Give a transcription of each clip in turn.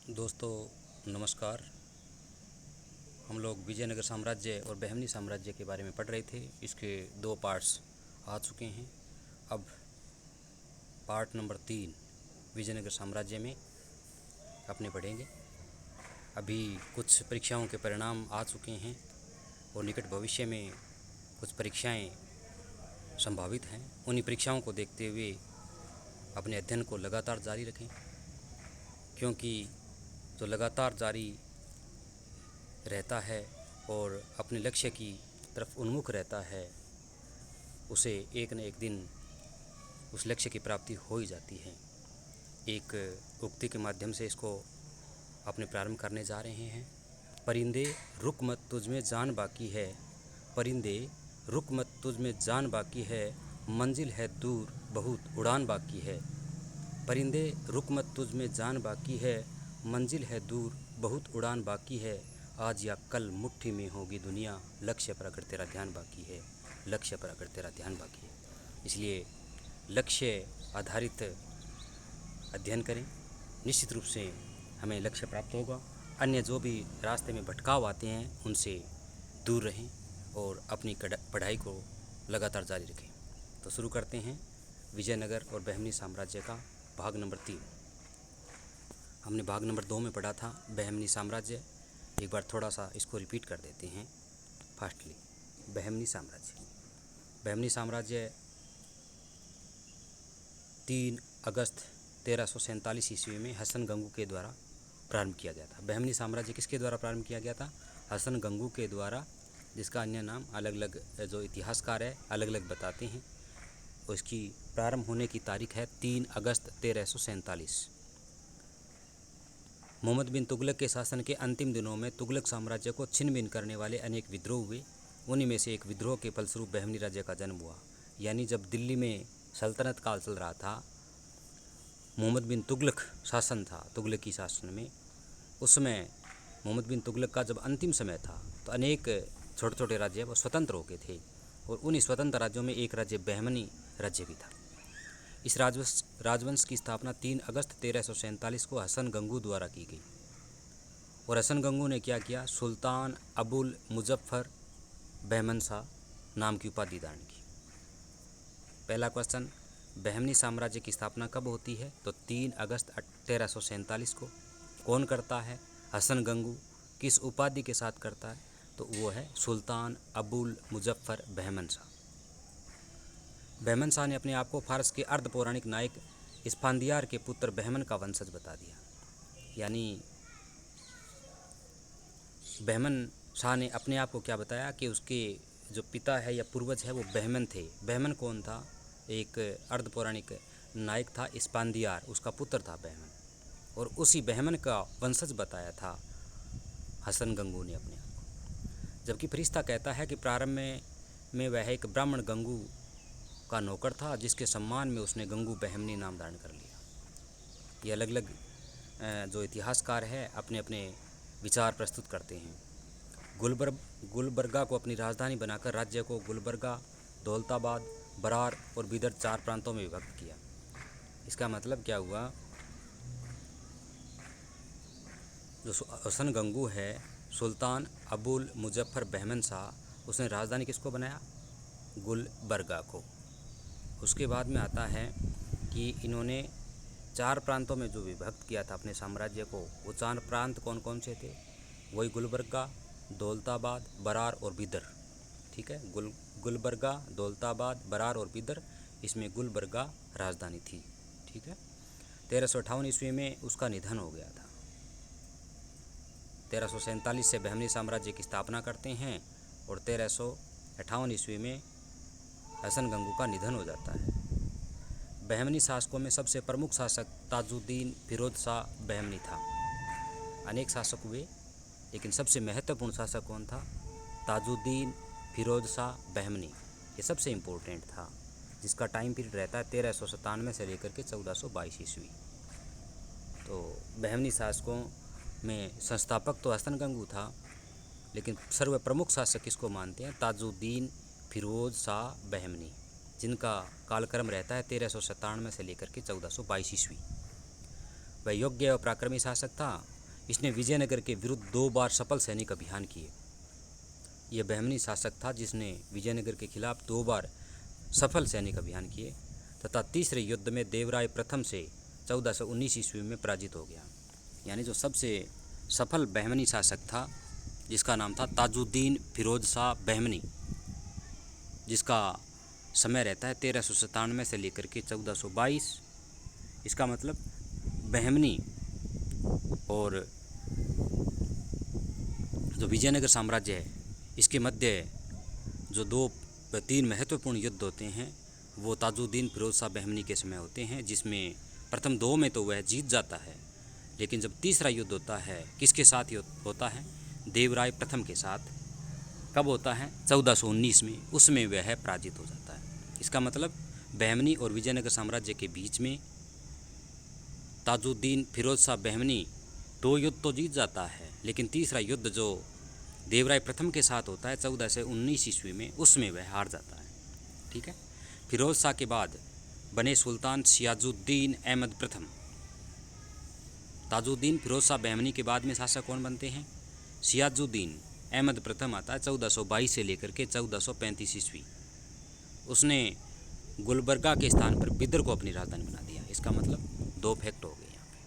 दोस्तों नमस्कार। हम लोग विजयनगर साम्राज्य और बहमनी साम्राज्य के बारे में पढ़ रहे थे। इसके 2 पार्ट्स आ चुके हैं। अब पार्ट नंबर 3 विजयनगर साम्राज्य में अपने पढ़ेंगे। अभी कुछ परीक्षाओं के परिणाम आ चुके हैं और निकट भविष्य में कुछ परीक्षाएं संभावित हैं। उन्हीं परीक्षाओं को देखते हुए अपने अध्ययन को लगातार जारी रखें, क्योंकि जो लगातार जारी रहता है और अपने लक्ष्य की तरफ उन्मुख रहता है, उसे एक न एक दिन उस लक्ष्य की प्राप्ति हो ही जाती है। एक उक्ति के माध्यम से इसको अपने प्रारंभ करने जा रहे हैं। परिंदे रुक मत तुझ में जान बाकी है, परिंदे रुक मत तुझ में जान बाकी है, मंजिल है दूर बहुत उड़ान बाकी है। परिंदे रुक मत तुझ में जान बाकी है, मंजिल है दूर बहुत उड़ान बाकी है। आज या कल मुट्ठी में होगी दुनिया, लक्ष्य पर अगर तेरा ध्यान बाकी है, लक्ष्य पर अगर तेरा ध्यान बाकी है। इसलिए लक्ष्य आधारित अध्ययन करें, निश्चित रूप से हमें लक्ष्य प्राप्त होगा। अन्य जो भी रास्ते में भटकाव आते हैं उनसे दूर रहें और अपनी पढ़ाई को लगातार जारी रखें। तो शुरू करते हैं विजयनगर और बहमनी साम्राज्य का भाग नंबर 3। हमने भाग नंबर 2 में पढ़ा था बहमनी साम्राज्य। एक बार थोड़ा सा इसको रिपीट कर देते हैं फास्टली। बहमनी साम्राज्य 3 अगस्त 1347 ईस्वी में हसन गंगू के द्वारा प्रारंभ किया गया था। बहमनी साम्राज्य किसके द्वारा प्रारंभ किया गया था? हसन गंगू के द्वारा, जिसका अन्य नाम अलग अलग जो इतिहासकार है अलग अलग बताते हैं। उसकी प्रारंभ होने की तारीख है 3 अगस्त 1347। मोहम्मद बिन तुगलक के शासन के अंतिम दिनों में तुगलक साम्राज्य को छिन्न भिन्न करने वाले अनेक विद्रोह हुए। उन्हीं में से एक विद्रोह के फलस्वरूप बहमनी राज्य का जन्म हुआ। यानी जब दिल्ली में सल्तनत काल चल रहा था, मोहम्मद बिन तुगलक शासन था, तुगलकी शासन में, उसमें मोहम्मद बिन तुगलक का जब अंतिम समय था तो अनेक छोटे छोटे राज्य वो स्वतंत्र हो गए थे और उन्हीं स्वतंत्र राज्यों में एक राज्य बहमनी राज्य भी था। इस राजवंश की स्थापना 3 अगस्त 1347 को हसन गंगू द्वारा की गई। और हसन गंगू ने क्या किया? सुल्तान अबुल मुजफ्फर बहमन शाह नाम की उपाधि धारण की। पहला क्वेश्चन, बहमनी साम्राज्य की स्थापना कब होती है? तो 3 अगस्त 1347 को। कौन करता है? हसन गंगू। किस उपाधि के साथ करता है? तो वो है सुल्तान अबुल मुजफ्फर बहमन शाह। बहमन शाह ने अपने आप को फारस के अर्ध पौराणिक नायक इस्फांदियार के पुत्र बहमन का वंशज बता दिया। यानी बहमन शाह ने अपने आप को क्या बताया कि उसके जो पिता है या पूर्वज है वो बहमन थे। बहमन कौन था? एक अर्ध पौराणिक नायक था इस्फांदियार, उसका पुत्र था बहमन, और उसी बहमन का वंशज बताया था हसन गंगू ने अपने आप को। जबकि फरिश्ता कहता है कि प्रारंभ में वह एक ब्राह्मण गंगू का नौकर था, जिसके सम्मान में उसने गंगू बहमनी नाम धारण कर लिया। ये अलग अलग जो इतिहासकार है अपने अपने विचार प्रस्तुत करते हैं। गुलबर्गा को अपनी राजधानी बनाकर राज्य को गुलबर्गा, दौलताबाद, बरार और बीदर 4 प्रांतों में विभक्त किया। इसका मतलब क्या हुआ? जो हसन गंगू है, सुल्तान अबुल मुजफ्फर बहमन शाह, उसने राजधानी किसको बनाया? गुलबर्गा को। उसके बाद में आता है कि इन्होंने 4 प्रांतों में जो विभक्त किया था अपने साम्राज्य को, वो 4 प्रांत कौन कौन से थे? वही गुलबर्गा, दौलताबाद, बरार और बीदर। ठीक है, गुलबर्गा, दौलताबाद, बरार और बीदर। इसमें गुलबर्गा राजधानी थी। ठीक है। 1358 ईस्वी में उसका निधन हो गया था। 1347 से बहमनी साम्राज्य की स्थापना करते हैं और 1358 ईस्वी में हसन गंगू का निधन हो जाता है। बहमनी शासकों में सबसे प्रमुख शासक ताजुद्दीन फिरोज शाह बहमनी था। अनेक शासक हुए, लेकिन सबसे महत्वपूर्ण शासक कौन था? ताजुद्दीन फिरोज शाह बहमनी। ये सबसे इम्पोर्टेंट था, जिसका टाइम पीरियड रहता है 1397 से लेकर के 1422 ईस्वी। तो बहमनी शासकों में संस्थापक तो हसन गंगू था, लेकिन सर्व प्रमुख शासक किसको मानते हैं? ताजुद्दीन फिरोज शाह बहमनी, जिनका कालक्रम रहता है 1397 से लेकर के 1422 ईस्वी। वह योग्य और पराक्रमी शासक था। इसने विजयनगर के विरुद्ध 2 बार सफल सैनिक अभियान किए। यह बहमनी शासक था जिसने विजयनगर के खिलाफ 2 बार सफल सैनिक अभियान किए तथा तीसरे युद्ध में देवराय प्रथम से 1419 ईस्वी में पराजित हो गया। यानी जो सबसे सफल बहमनी शासक था जिसका नाम था ताजुद्दीन फिरोज शाह बहमनी, जिसका समय रहता है 1397 से लेकर के 1422। इसका मतलब बहमनी और जो विजयनगर साम्राज्य है इसके मध्य जो 2-3 महत्वपूर्ण युद्ध होते हैं वो ताजुद्दीन फिरोज शाह बहमनी के समय होते हैं, जिसमें प्रथम 2 में तो वह जीत जाता है, लेकिन जब तीसरा युद्ध होता है किसके साथ होता है? देवराय प्रथम के साथ। कब होता है? 1419 में। उसमें वह पराजित हो जाता है। इसका मतलब बहमनी और विजयनगर साम्राज्य के बीच में ताजुद्दीन फिरोज शाह बहमनी 2 युद्ध तो जीत जाता है, लेकिन तीसरा युद्ध जो देवराय प्रथम के साथ होता है 1419 ईस्वी में, उसमें वह हार जाता है। ठीक है। फिरोज शाह के बाद बने सुल्तान सियाजुद्दीन अहमद प्रथम। ताजुद्दीन फिरोज शाह बहमनी के बाद में शासक कौन बनते हैं? सियाजुद्दीन अहमद प्रथम आता है 1422 से लेकर के 1435 ईस्वी। उसने गुलबर्गा के स्थान पर बिदर को अपनी राजधानी बना दिया। इसका मतलब 2 फैक्ट हो गए यहाँ पे।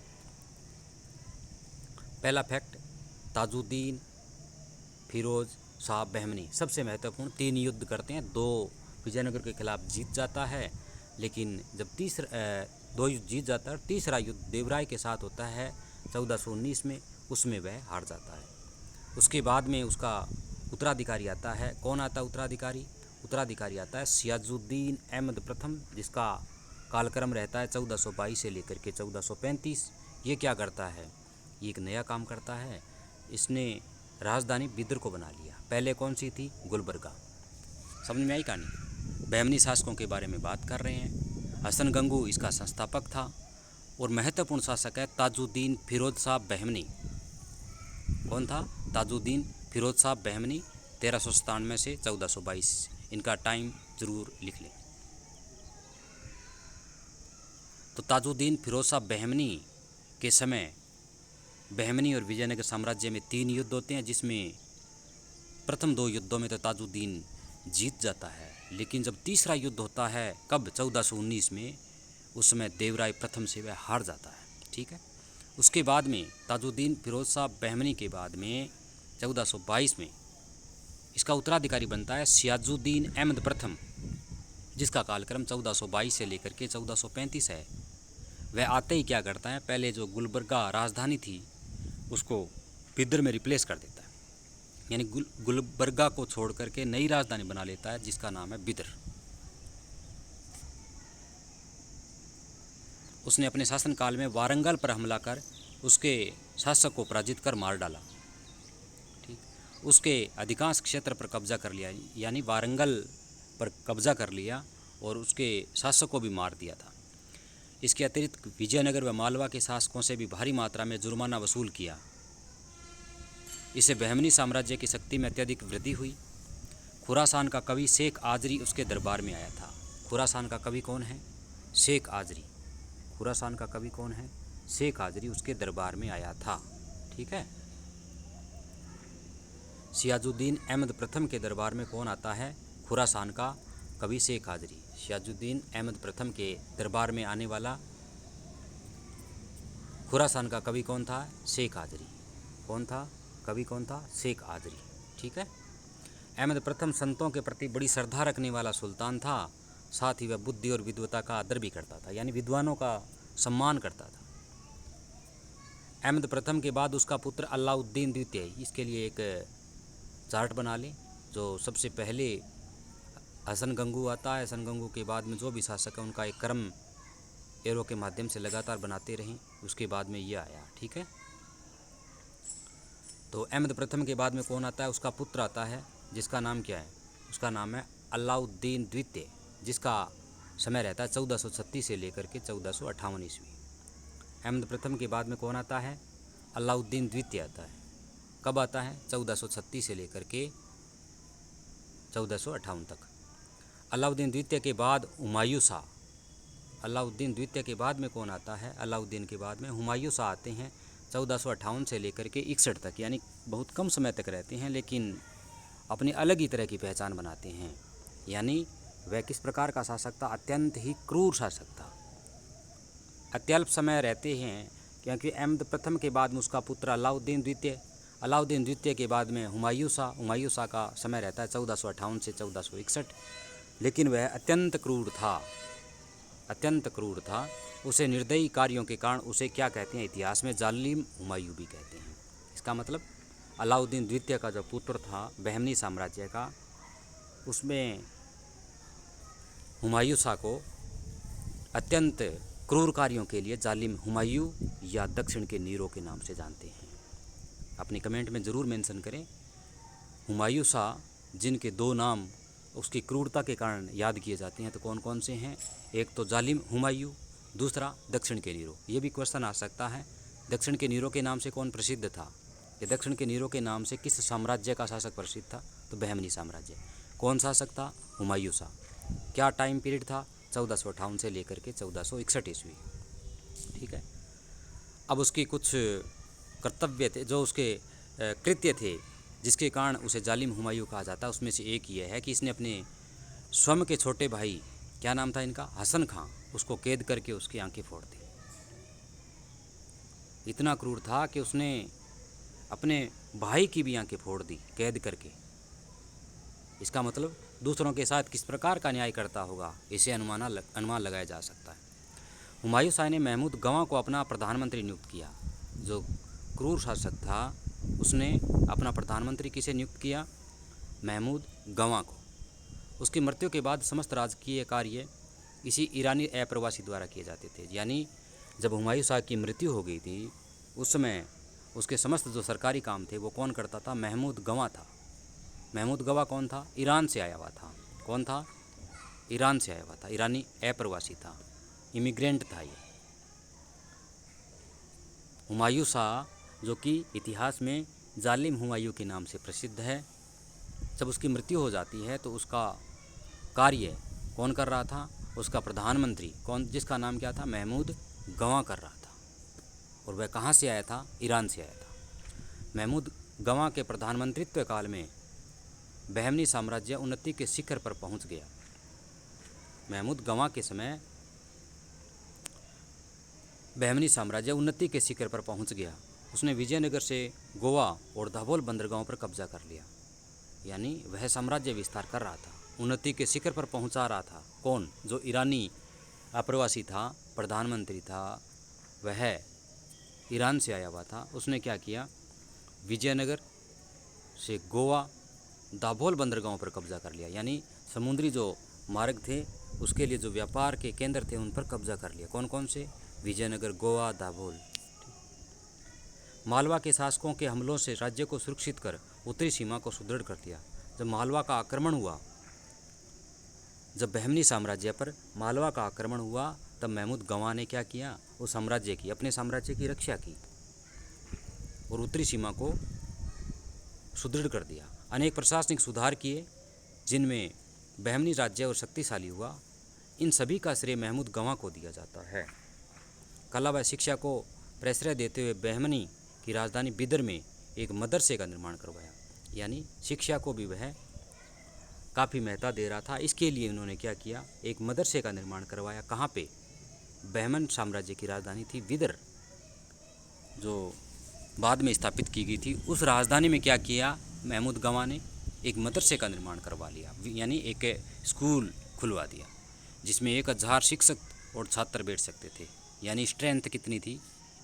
पहला फैक्ट, ताजुद्दीन फिरोज शाह बहमनी सबसे महत्वपूर्ण 3 युद्ध करते हैं, 2 विजयनगर के खिलाफ जीत जाता है, लेकिन जब 2 युद्ध जीत जाता है, तीसरा युद्ध देवराय के साथ होता है 1419 में, उसमें वह हार जाता है। उसके बाद में उसका उत्तराधिकारी आता है। कौन आता है उत्तराधिकारी? उत्तराधिकारी आता है सियाजुद्दीन अहमद प्रथम, जिसका कालक्रम रहता है 1422 से लेकर के 1435। ये क्या करता है? ये एक नया काम करता है। इसने राजधानी बिदर को बना लिया। पहले कौन सी थी? गुलबर्गा। समझ में आई कहानी? बहमनी शासकों के बारे में बात कर रहे हैं। हसन गंगू इसका संस्थापक था और महत्वपूर्ण शासक है ताजुद्दीन फिरोज शाह बहमनी। कौन था? ताजुद्दीन फिरोज शाह बहमनी 1397 से 1422। इनका टाइम ज़रूर लिख लें। तो ताजुद्दीन फिरोज शाह बहमनी के समय बहमनी और विजयनगर साम्राज्य में 3 युद्ध होते हैं, जिसमें प्रथम 2 युद्धों में तो ताजुद्दीन जीत जाता है, लेकिन जब तीसरा युद्ध होता है कब? 1419 में, उस समय देवराय प्रथम से वह हार जाता है। ठीक है। उसके बाद में ताजुद्दीन फिरोज शाह बहमनी के बाद में 1422 में इसका उत्तराधिकारी बनता है सियाजुद्दीन अहमद प्रथम, जिसका कालक्रम 1422 से लेकर के 1435 है। वह आते ही क्या करता है? पहले जो गुलबर्गा राजधानी थी उसको बिदर में रिप्लेस कर देता है, यानी गुलबर्गा को छोड़ करके नई राजधानी बना लेता है जिसका नाम है बिदर। उसने अपने शासनकाल में वारंगल पर हमला कर उसके शासक को पराजित कर मार डाला। ठीक। उसके अधिकांश क्षेत्र पर कब्जा कर लिया, यानी वारंगल पर कब्जा कर लिया और उसके शासक को भी मार दिया था। इसके अतिरिक्त विजयनगर व मालवा के शासकों से भी भारी मात्रा में जुर्माना वसूल किया। इससे बहमनी साम्राज्य की शक्ति में अत्यधिक वृद्धि हुई। खुरासान का कवि शेख आजरी उसके दरबार में आया था। खुरासान का कवि कौन है? शेख आजरी। खुरासान का कवि कौन है? शेख आजरी उसके दरबार में आया था। ठीक है। सियाजुद्दीन अहमद प्रथम के दरबार में कौन आता है? खुरासान का कवि शेख आजरी। सियाजुद्दीन अहमद प्रथम के दरबार में आने वाला खुरासान का कवि कौन था? शेख आजरी। कौन था? कवि कौन था? शेख आजरी। ठीक है। अहमद प्रथम संतों के प्रति बड़ी श्रद्धा रखने वाला सुल्तान था। साथ ही वह बुद्धि और विद्वता का आदर भी करता था, यानी विद्वानों का सम्मान करता था। अहमद प्रथम के बाद उसका पुत्र अलाउद्दीन द्वितीय, इसके लिए एक चार्ट बना लें। जो सबसे पहले हसन गंगू आता है, हसन गंगू के बाद में जो भी शासक है उनका एक क्रम एरो के माध्यम से लगातार बनाते रहें। उसके बाद में ये आया। ठीक है। तो अहमद प्रथम के बाद में कौन आता है? उसका पुत्र आता है, जिसका नाम क्या है? उसका नाम है अलाउद्दीन द्वितीय, जिसका समय रहता है 1436 से लेकर के 1458 ईस्वी। अहमद प्रथम के बाद में कौन आता है? अलाउद्दीन द्वितीय आता है। कब आता है? 1436 से लेकर के 1458 तक। अलाउद्दीन द्वितीय के बाद हुमायूं शाह अलाउद्दीन द्वितीय के बाद में कौन आता है? अलाउद्दीन के बाद में हुमायूं शाह आते हैं 1458 से लेकर के 61 तक, यानी बहुत कम समय तक रहते हैं, लेकिन अपनी अलग ही तरह की पहचान बनाते हैं। यानी वह किस प्रकार का शासक था? अत्यंत ही क्रूर शासक था। अत्यल्प समय रहते हैं क्योंकि अहमद प्रथम के बाद में उसका पुत्र अलाउद्दीन द्वितीय, अलाउद्दीन द्वितीय के बाद में हुमायूं शाह का समय रहता है 1458 से 1461, लेकिन वह अत्यंत क्रूर था। उसे निर्दयी कार्यों के कारण उसे क्या कहते हैं? इतिहास में जालिम हुमायूं भी कहते हैं। इसका मतलब अलाउद्दीन द्वितीय का जो पुत्र था बहमनी साम्राज्य का, उसमें हुमायूं शाह को अत्यंत क्रूर कार्यों के लिए जालिम हुमायूं या दक्षिण के नीरो के नाम से जानते हैं। अपनी कमेंट में ज़रूर मेंशन करें हुमायूं शाह जिनके दो नाम उसकी क्रूरता के कारण याद किए जाते हैं तो कौन कौन से हैं? एक तो जालिम हुमायूं, दूसरा दक्षिण के नीरो। ये भी क्वेश्चन आ सकता है, दक्षिण के नीरो के नाम से कौन प्रसिद्ध था? ये दक्षिण के नीरो के नाम से किस साम्राज्य का शासक प्रसिद्ध था? तो बहमनी साम्राज्य। कौन शासक था? हुमायूं शाह। क्या टाइम पीरियड था? 1458 से लेकर के 1461 ईस्वी। ठीक है। अब उसकी कुछ कर्तव्य थे, जो उसके कृत्य थे जिसके कारण उसे जालिम हुमायूं कहा जाता है, उसमें से एक ये है कि इसने अपने स्वयं के छोटे भाई, क्या नाम था इनका? हसन खां, उसको कैद करके उसकी आंखें फोड़ दी। इतना क्रूर था कि उसने अपने भाई की भी आंखें फोड़ दी कैद करके। इसका मतलब दूसरों के साथ किस प्रकार का न्याय करता होगा, इसे अनुमान लगाया जा सकता है। हुमायूं शाह ने महमूद गवां को अपना प्रधानमंत्री नियुक्त किया। जो क्रूर शासक था उसने अपना प्रधानमंत्री किसे नियुक्त किया? महमूद गवां को। उसकी मृत्यु के बाद समस्त राजकीय कार्य इसी ईरानी अप्रवासी द्वारा किए जाते थे। यानी जब हुमायूं शाह की मृत्यु हो गई थी उस समय उसके समस्त जो सरकारी काम थे वो कौन करता था? महमूद गवां था। महमूद गवां कौन था? ईरान से आया हुआ था। कौन था? ईरान से आया हुआ था, ईरानी अप्रवासी था, इमिग्रेंट था ये। हुमायूं शाह जो कि इतिहास में जालिम हुमायूं के नाम से प्रसिद्ध है, जब उसकी मृत्यु हो जाती है तो उसका कार्य कौन कर रहा था? उसका प्रधानमंत्री कौन, जिसका नाम क्या था? महमूद गवां कर रहा था। और वह कहाँ से आया था? ईरान से आया था। महमूद गवां के प्रधानमंत्रित्व काल में बहमनी साम्राज्य उन्नति के शिखर पर पहुंच गया। महमूद गवां के समय बहमनी साम्राज्य उन्नति के शिखर पर पहुंच गया। उसने विजयनगर से गोवा और दाभोल बंदरगाहों पर कब्जा कर लिया। यानी वह साम्राज्य विस्तार कर रहा था, उन्नति के शिखर पर पहुंचा रहा था। कौन? जो ईरानी अप्रवासी था, प्रधानमंत्री था, वह ईरान से आया हुआ था। उसने क्या किया? विजयनगर से गोवा, दाभोल बंदरगाहों पर कब्जा कर लिया। यानी समुद्री जो मार्ग थे उसके लिए जो व्यापार के केंद्र थे उन पर कब्जा कर लिया। कौन कौन से? विजयनगर, गोवा, दाभोल। मालवा के शासकों के हमलों से राज्य को सुरक्षित कर उत्तरी सीमा को सुदृढ़ कर दिया। जब मालवा का आक्रमण हुआ, जब बहमनी साम्राज्य पर मालवा का आक्रमण हुआ तब महमूद गवां ने क्या किया? उस साम्राज्य की, अपने साम्राज्य की रक्षा की और उत्तरी सीमा को सुदृढ़ कर दिया। अनेक प्रशासनिक सुधार किए जिनमें बहमनी राज्य और शक्तिशाली हुआ। इन सभी का श्रेय महमूद गवां को दिया जाता है। कला व शिक्षा को प्रश्रय देते हुए बहमनी की राजधानी बिदर में एक मदरसे का निर्माण करवाया। यानी शिक्षा को भी वह काफ़ी महत्व दे रहा था। इसके लिए उन्होंने क्या किया? एक मदरसे का निर्माण करवाया। कहाँ पे? बहमन साम्राज्य की राजधानी थी बिदर, जो बाद में स्थापित की गई थी। उस राजधानी में क्या किया महमूद गवां ने? एक मदरसे का निर्माण करवा लिया, यानी एक स्कूल खुलवा दिया जिसमें 1000 शिक्षक और छात्र बैठ सकते थे। यानी स्ट्रेंथ कितनी थी?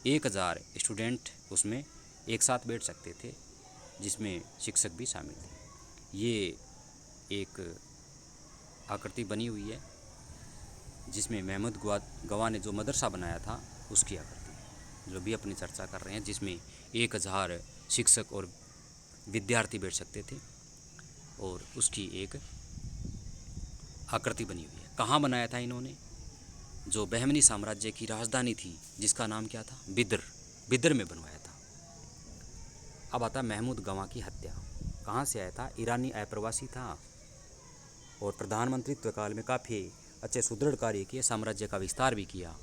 1000 स्टूडेंट उसमें एक साथ बैठ सकते थे, जिसमें शिक्षक भी शामिल थे। ये एक आकृति बनी हुई है जिसमें महमूद गवां ने जो मदरसा बनाया था उसकी आकृति, जो भी अपनी चर्चा कर रहे हैं, जिसमें 1000 शिक्षक और विद्यार्थी बैठ सकते थे और उसकी एक आकृति बनी हुई है। कहाँ बनाया था इन्होंने? जो बहमनी साम्राज्य की राजधानी थी जिसका नाम क्या था? बिदर में बनवाया था। अब आता महमूद गवां की हत्या। कहाँ से आया था? ईरानी अप्रवासी था और प्रधानमंत्रित्व काल में काफ़ी अच्छे सुदृढ़ कार्य किए, साम्राज्य का विस्तार भी किया।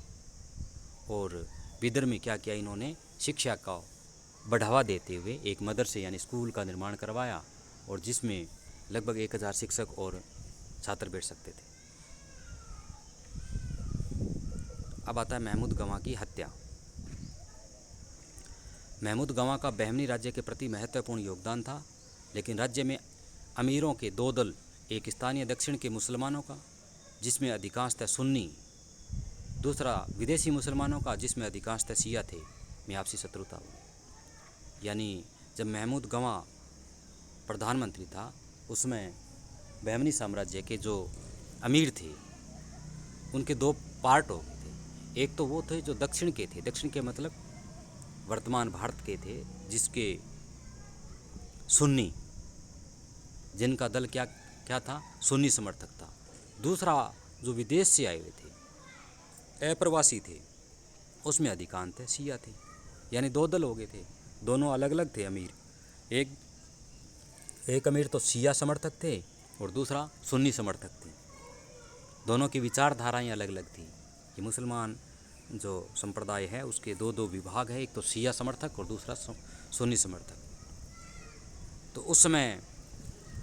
और बिदर में क्या किया, इन्होंने शिक्षा का बढ़ावा देते हुए एक मदरसे यानी स्कूल का निर्माण करवाया, और जिसमें लगभग 1000 शिक्षक और छात्र बैठ सकते थे। अब आता है महमूद गवाह की हत्या। महमूद गवाह का बहमनी राज्य के प्रति महत्वपूर्ण योगदान था, लेकिन राज्य में अमीरों के दो दल, एक स्थानीय दक्षिण के मुसलमानों का जिसमें अधिकांशतः सुन्नी, दूसरा विदेशी मुसलमानों का जिसमें अधिकांशतः शिया थे, में आपसी शत्रुता हुई। यानी जब महमूद गवाह प्रधानमंत्री था, उसमें बहमनी साम्राज्य के जो अमीर थे उनके दो पार्ट हो गए थे। एक तो वो थे जो दक्षिण के थे, दक्षिण के मतलब वर्तमान भारत के थे, जिसके सुन्नी, जिनका दल क्या क्या था, सुन्नी समर्थक था। दूसरा जो विदेश से आए हुए थे, अप्रवासी थे, उसमें अधिकांश शिया थे। यानी दो दल हो गए थे, दोनों अलग अलग थे अमीर। एक अमीर तो शिया समर्थक थे और दूसरा सुन्नी समर्थक थे। दोनों की विचारधाराएं अलग अलग थी। ये मुसलमान जो संप्रदाय है उसके दो दो विभाग है, एक तो शिया समर्थक और दूसरा सुन्नी समर्थक। तो उस समय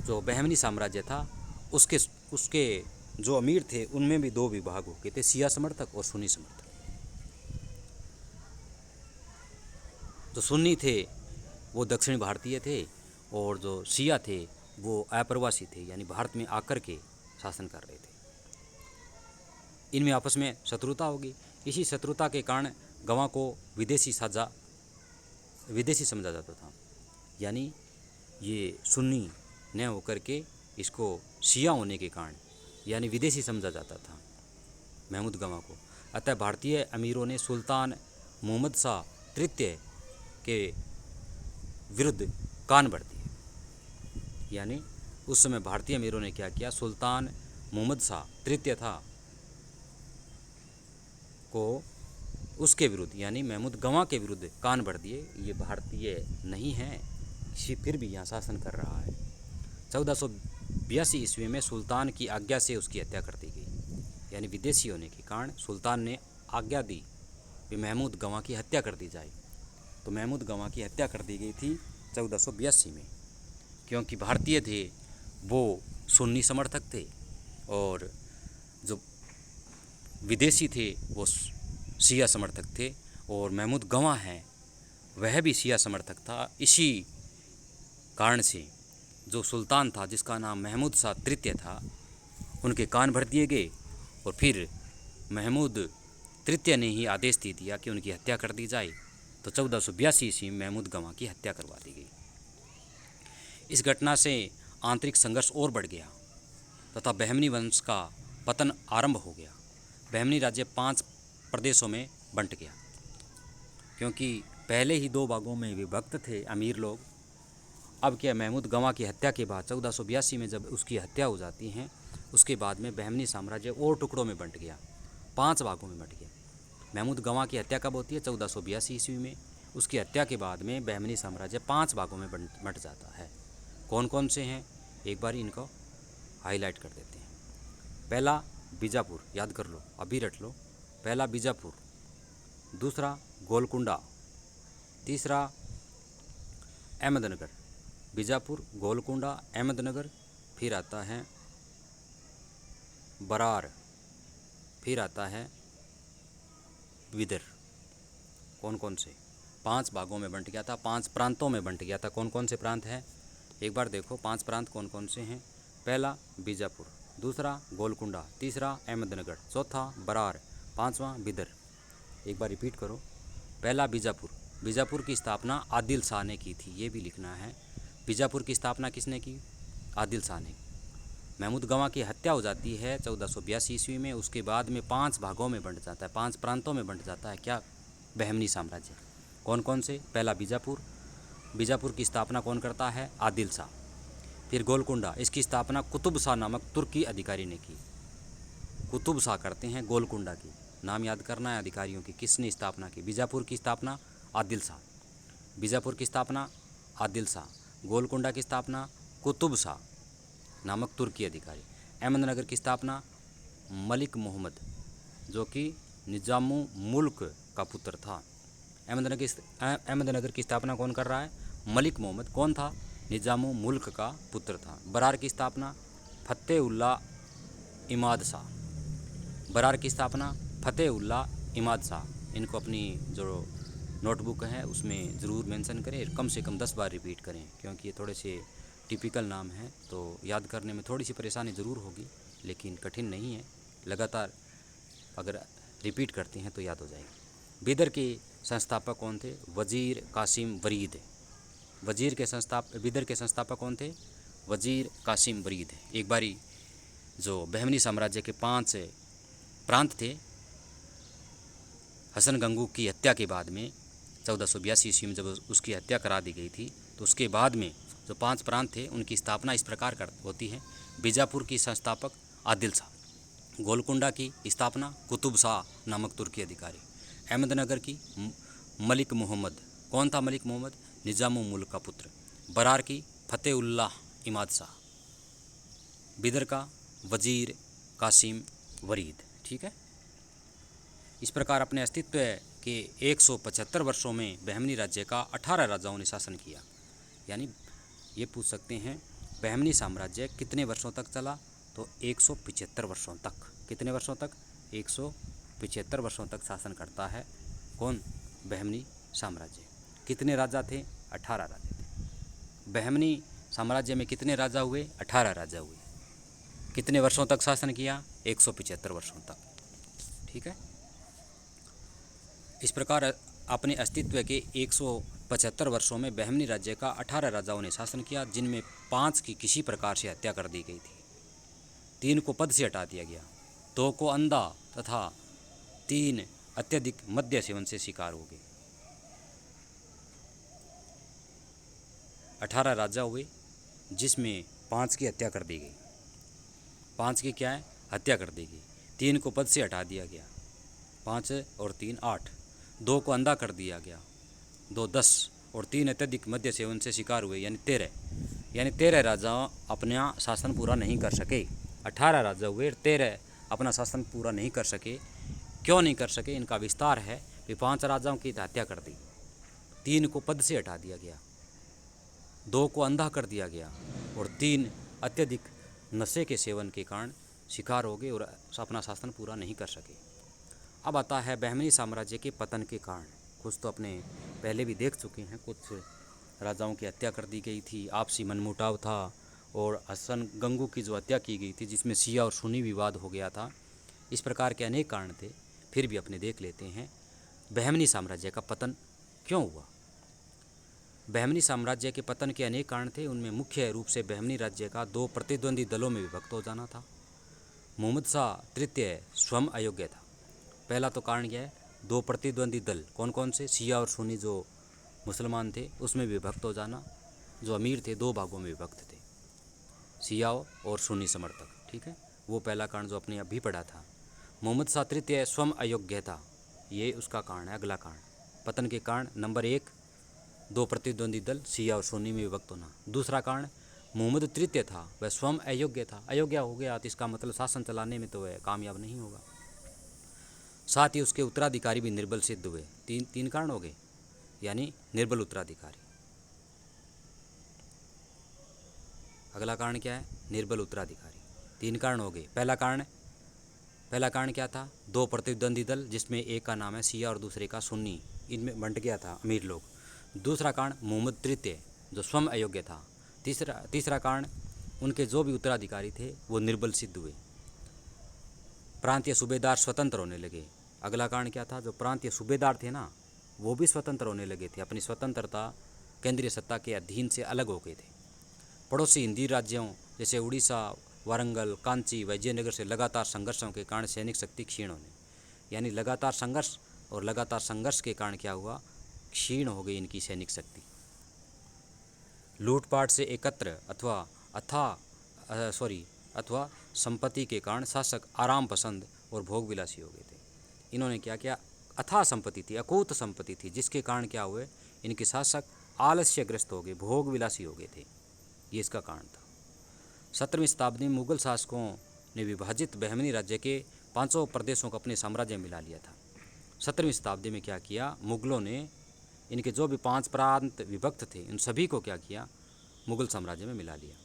जो बहमनी साम्राज्य था, उसके जो अमीर थे उनमें भी दो विभाग हो गए थे, शिया समर्थक और सुन्नी समर्थक। जो सुन्नी थे वो दक्षिण भारतीय थे और जो शिया थे वो अप्रवासी थे, यानी भारत में आकर के शासन कर रहे थे। इनमें आपस में शत्रुता होगी। इसी शत्रुता के कारण गवाह को विदेशी समझा जाता था। यानी ये सुन्नी न होकर के इसको शिया होने के कारण यानी विदेशी समझा जाता था महमूद गवाह को। अतः भारतीय अमीरों ने सुल्तान मोहम्मद शाह तृतीय के विरुद्ध कान भर दिए। यानी उस समय भारतीय अमीरों ने क्या किया, सुल्तान मोहम्मद शाह तृतीय था को उसके विरुद्ध यानी महमूद गवाह के विरुद्ध कान भर दिए। ये भारतीय नहीं है, फिर भी यहाँ शासन कर रहा है। 1482 ईस्वी में सुल्तान की आज्ञा से उसकी हत्या कर दी गई। यानी विदेशी होने के कारण सुल्तान ने आज्ञा दी कि महमूद गवाह की हत्या कर दी जाए। तो महमूद गवाह की हत्या कर दी गई थी 1482 में, क्योंकि भारतीय थे वो सुन्नी समर्थक थे और जो विदेशी थे वो शिया समर्थक थे, और महमूद गवाह हैं वह भी शिया समर्थक था। इसी कारण से जो सुल्तान था जिसका नाम महमूद शाह तृतीय था, उनके कान भर दिए गए और फिर महमूद तृतीय ने ही आदेश दे दिया कि उनकी हत्या कर दी जाए। तो 1482 ईस्वी में महमूद गवाह की हत्या करवा दी गई। इस घटना से आंतरिक संघर्ष और बढ़ गया तथा बहमनी वंश का पतन आरंभ हो गया। बहमनी राज्य 5 प्रदेशों में बंट गया, क्योंकि पहले ही 2 भागों में विभक्त थे अमीर लोग। अब क्या, महमूद गवाह की हत्या के बाद 1482 में जब उसकी हत्या हो जाती है, उसके बाद में बहमनी साम्राज्य और टुकड़ों में बंट गया, 5 भागों में बंट गया। महमूद गवाह की हत्या कब होती है? 1482 ईस्वी में। उसकी हत्या के बाद में बहमनी साम्राज्य 5 भागों में बंट जाता है। कौन कौन से हैं, एक बार इनको हाईलाइट कर देते हैं। पहला बीजापुर, याद कर लो, अभी रट लो। पहला बीजापुर, दूसरा गोलकुंडा, तीसरा अहमदनगर। बीजापुर, गोलकुंडा, अहमदनगर, फिर आता है बरार, फिर आता है विदर। कौन कौन से? 5 भागों में बंट गया था, 5 प्रांतों में बंट गया था। कौन कौन से प्रांत हैं एक बार देखो, 5 प्रांत कौन कौन से हैं? पहला बीजापुर, दूसरा गोलकुंडा, तीसरा अहमदनगर, चौथा बरार, 5वां बिदर। एक बार रिपीट करो। पहला बीजापुर, बीजापुर की स्थापना आदिल शाह ने की थी, ये भी लिखना है। बीजापुर की स्थापना किसने की? आदिल शाह ने। महमूद गवाह की हत्या हो जाती है 1482 ईस्वी में। उसके बाद में 5 भागों में बंट जाता है, 5 प्रांतों में बंट जाता है क्या? बहमनी साम्राज्य। कौन कौन से? पहला बीजापुर, बीजापुर की स्थापना कौन करता है? आदिल शाह। फिर गोलकुंडा, इसकी स्थापना कुतुब शाह नामक तुर्की अधिकारी ने की। कुतुब शाह करते हैं गोलकुंडा की। नाम याद करना है अधिकारियों की, किसने स्थापना की। बीजापुर की स्थापना आदिल शाह, बीजापुर की स्थापना आदिल शाह। गोलकुंडा की स्थापना कुतुब शाह नामक तुर्की अधिकारी। अहमदनगर की स्थापना मलिक मोहम्मद, जो कि निज़ामु मुल्क का पुत्र था। अहमदनगर की स्थापना कौन कर रहा है? मलिक मोहम्मद। कौन था? निज़ामु मुल्क का पुत्र था। बरार की स्थापना फतेहुल्लाह इमाद शाह। बरार की स्थापना फतेहुल्लाह इमाद शाह। इनको अपनी जो नोटबुक है उसमें ज़रूर मेंशन करें, कम से कम 10 बार रिपीट करें, क्योंकि ये थोड़े से टिपिकल नाम हैं तो याद करने में थोड़ी सी परेशानी ज़रूर होगी, लेकिन कठिन नहीं है। लगातार अगर रिपीट करते हैं तो याद हो जाएगी। बीदर के संस्थापक कौन थे? वज़ीर कासिम वरीद। बीदर के संस्थापक कौन थे? वज़ीर कासिम वरीद। एक बारी जो बहमनी साम्राज्य के 5 प्रांत थे, हसन गंगू की हत्या के बाद में 1482 ईस्वी में जब उसकी हत्या करा दी गई थी, तो उसके बाद में जो 5 प्रांत थे उनकी स्थापना इस प्रकार होती है। बीजापुर की संस्थापक आदिल शाह। गोलकुंडा की स्थापना कुतुब शाह नामक तुर्की अधिकारी। अहमदनगर की मलिक मोहम्मद। कौन था मलिक मोहम्मद? निज़ामु मुल्क का पुत्र। बरार की फतेहुल्लाह इमाद शाह। बीदर का वज़ीर कासिम वरीद। ठीक है। इस प्रकार अपने अस्तित्व के 175 वर्षों में बहमनी राज्य का 18 राजाओं ने शासन किया। यानी ये पूछ सकते हैं बहमनी साम्राज्य कितने वर्षों तक चला? तो 175 वर्षों तक। कितने वर्षों तक? 175 वर्षों तक शासन करता है कौन? बहमनी साम्राज्य। कितने राजा थे? 18 राजा थे। बहमनी साम्राज्य में कितने राजा हुए? 18 राजा हुए। कितने वर्षों तक शासन किया? 175 वर्षों तक। ठीक है। इस प्रकार अपने अस्तित्व के 175 वर्षों में बहमनी राज्य का 18 राजाओं ने शासन किया, जिनमें 5 की किसी प्रकार से हत्या कर दी गई थी, 3 को पद से हटा दिया गया, 2 को अंधा तथा 3 अत्यधिक मद्य सेवन से शिकार हो गए। 18 राजा हुए जिसमें 5 की हत्या कर दी गई। 5 की क्या है? हत्या कर दी गई। 3 को पद से हटा दिया गया, 5 और 3 8। 2 को अंधा कर दिया गया, 2 10 और 3 अत्यधिक मद्य सेवन से शिकार हुए, यानी 13। यानी 13 राजा अपना शासन पूरा नहीं कर सके। 18 राजा हुए, 13 अपना शासन पूरा नहीं कर सके। क्यों नहीं कर सके? इनका विस्तार है कि 5 राजाओं की हत्या कर दी, 3 को पद से हटा दिया गया, 2 को अंधा कर दिया गया और 3 अत्यधिक नशे के सेवन के कारण शिकार हो गए और अपना शासन पूरा नहीं कर सके। अब आता है बहमनी साम्राज्य के पतन के कारण। कुछ तो अपने पहले भी देख चुके हैं, कुछ राजाओं की हत्या कर दी गई थी, आपसी मनमुटाव था, और हसन गंगू की जो हत्या की गई थी जिसमें शिया और सुन्नी विवाद हो गया था। इस प्रकार के अनेक कारण थे। फिर भी अपने देख लेते हैं बहमनी साम्राज्य का पतन क्यों हुआ। बहमनी साम्राज्य के पतन के अनेक कारण थे। उनमें मुख्य रूप से बहमनी राज्य का 2 प्रतिद्वंदी दलों में विभक्त हो जाना था। मोहम्मद शाह तृतीय स्वयं अयोग्य था। पहला तो कारण क्या है? 2 प्रतिद्वंदी दल। कौन कौन से? शिया और सुन्नी जो मुसलमान थे उसमें विभक्त हो जाना। जो अमीर थे 2 भागों में विभक्त थे, शिया और सुन्नी समर्थक। ठीक है, वो पहला कारण जो अपने अभी पढ़ा था। मोहम्मद शाह तृतीय स्वयं अयोग्य था, ये उसका कारण है। अगला कारण पतन के कारण नंबर 1 2 प्रतिद्वंदी दल शिया और सुन्नी में विभक्त होना। दूसरा कारण मोहम्मद तृतीय था, वह स्वयं अयोग्य था। अयोग्य हो गया तो इसका मतलब शासन चलाने में तो वह कामयाब नहीं होगा। साथ ही उसके उत्तराधिकारी भी निर्बल सिद्ध हुए। तीन कारण हो गए, यानी निर्बल उत्तराधिकारी। अगला कारण क्या है? निर्बल उत्तराधिकारी। 3 कारण हो गए। पहला कारण क्या था? 2 प्रतिद्वंदी दल जिसमें एक का नाम है शिया और दूसरे का सुन्नी, इनमें बंट गया था अमीर लोग। दूसरा कारण मोहम्मद तृतीय जो स्वयं अयोग्य था। तीसरा कारण उनके जो भी उत्तराधिकारी थे वो निर्बल सिद्ध हुए। प्रांतीय सूबेदार स्वतंत्र होने लगे। अगला कारण क्या था? जो प्रांतीय सूबेदार थे ना, वो भी स्वतंत्र होने लगे थे। अपनी स्वतंत्रता केंद्रीय सत्ता के अधीन से अलग हो गए थे। पड़ोसी हिंदी राज्यों जैसे उड़ीसा, वारंगल, कांची, विजयनगर से लगातार संघर्षों के कारण सैनिक शक्ति क्षीण होने, यानी लगातार संघर्ष के कारण क्या हुआ? क्षीण हो गई इनकी सैनिक शक्ति। लूटपाट से एकत्र अथवा संपत्ति के कारण शासक आराम पसंद और भोग विलासी हो गए थे। इन्होंने क्या किया? अथाह संपत्ति थी, अकूत संपत्ति थी, जिसके कारण क्या हुए? इनके शासक आलस्यग्रस्त हो गए, भोग विलासी हो गए थे। ये इसका कारण था। 17वीं शताब्दी में मुगल शासकों ने विभाजित बहमनी राज्य के 500 प्रदेशों को अपने साम्राज्य में मिला लिया था। 17वीं शताब्दी में क्या किया, मुगलों ने इनके जो भी 5 प्रांत विभक्त थे इन सभी को क्या किया, मुगल साम्राज्य में मिला लिया।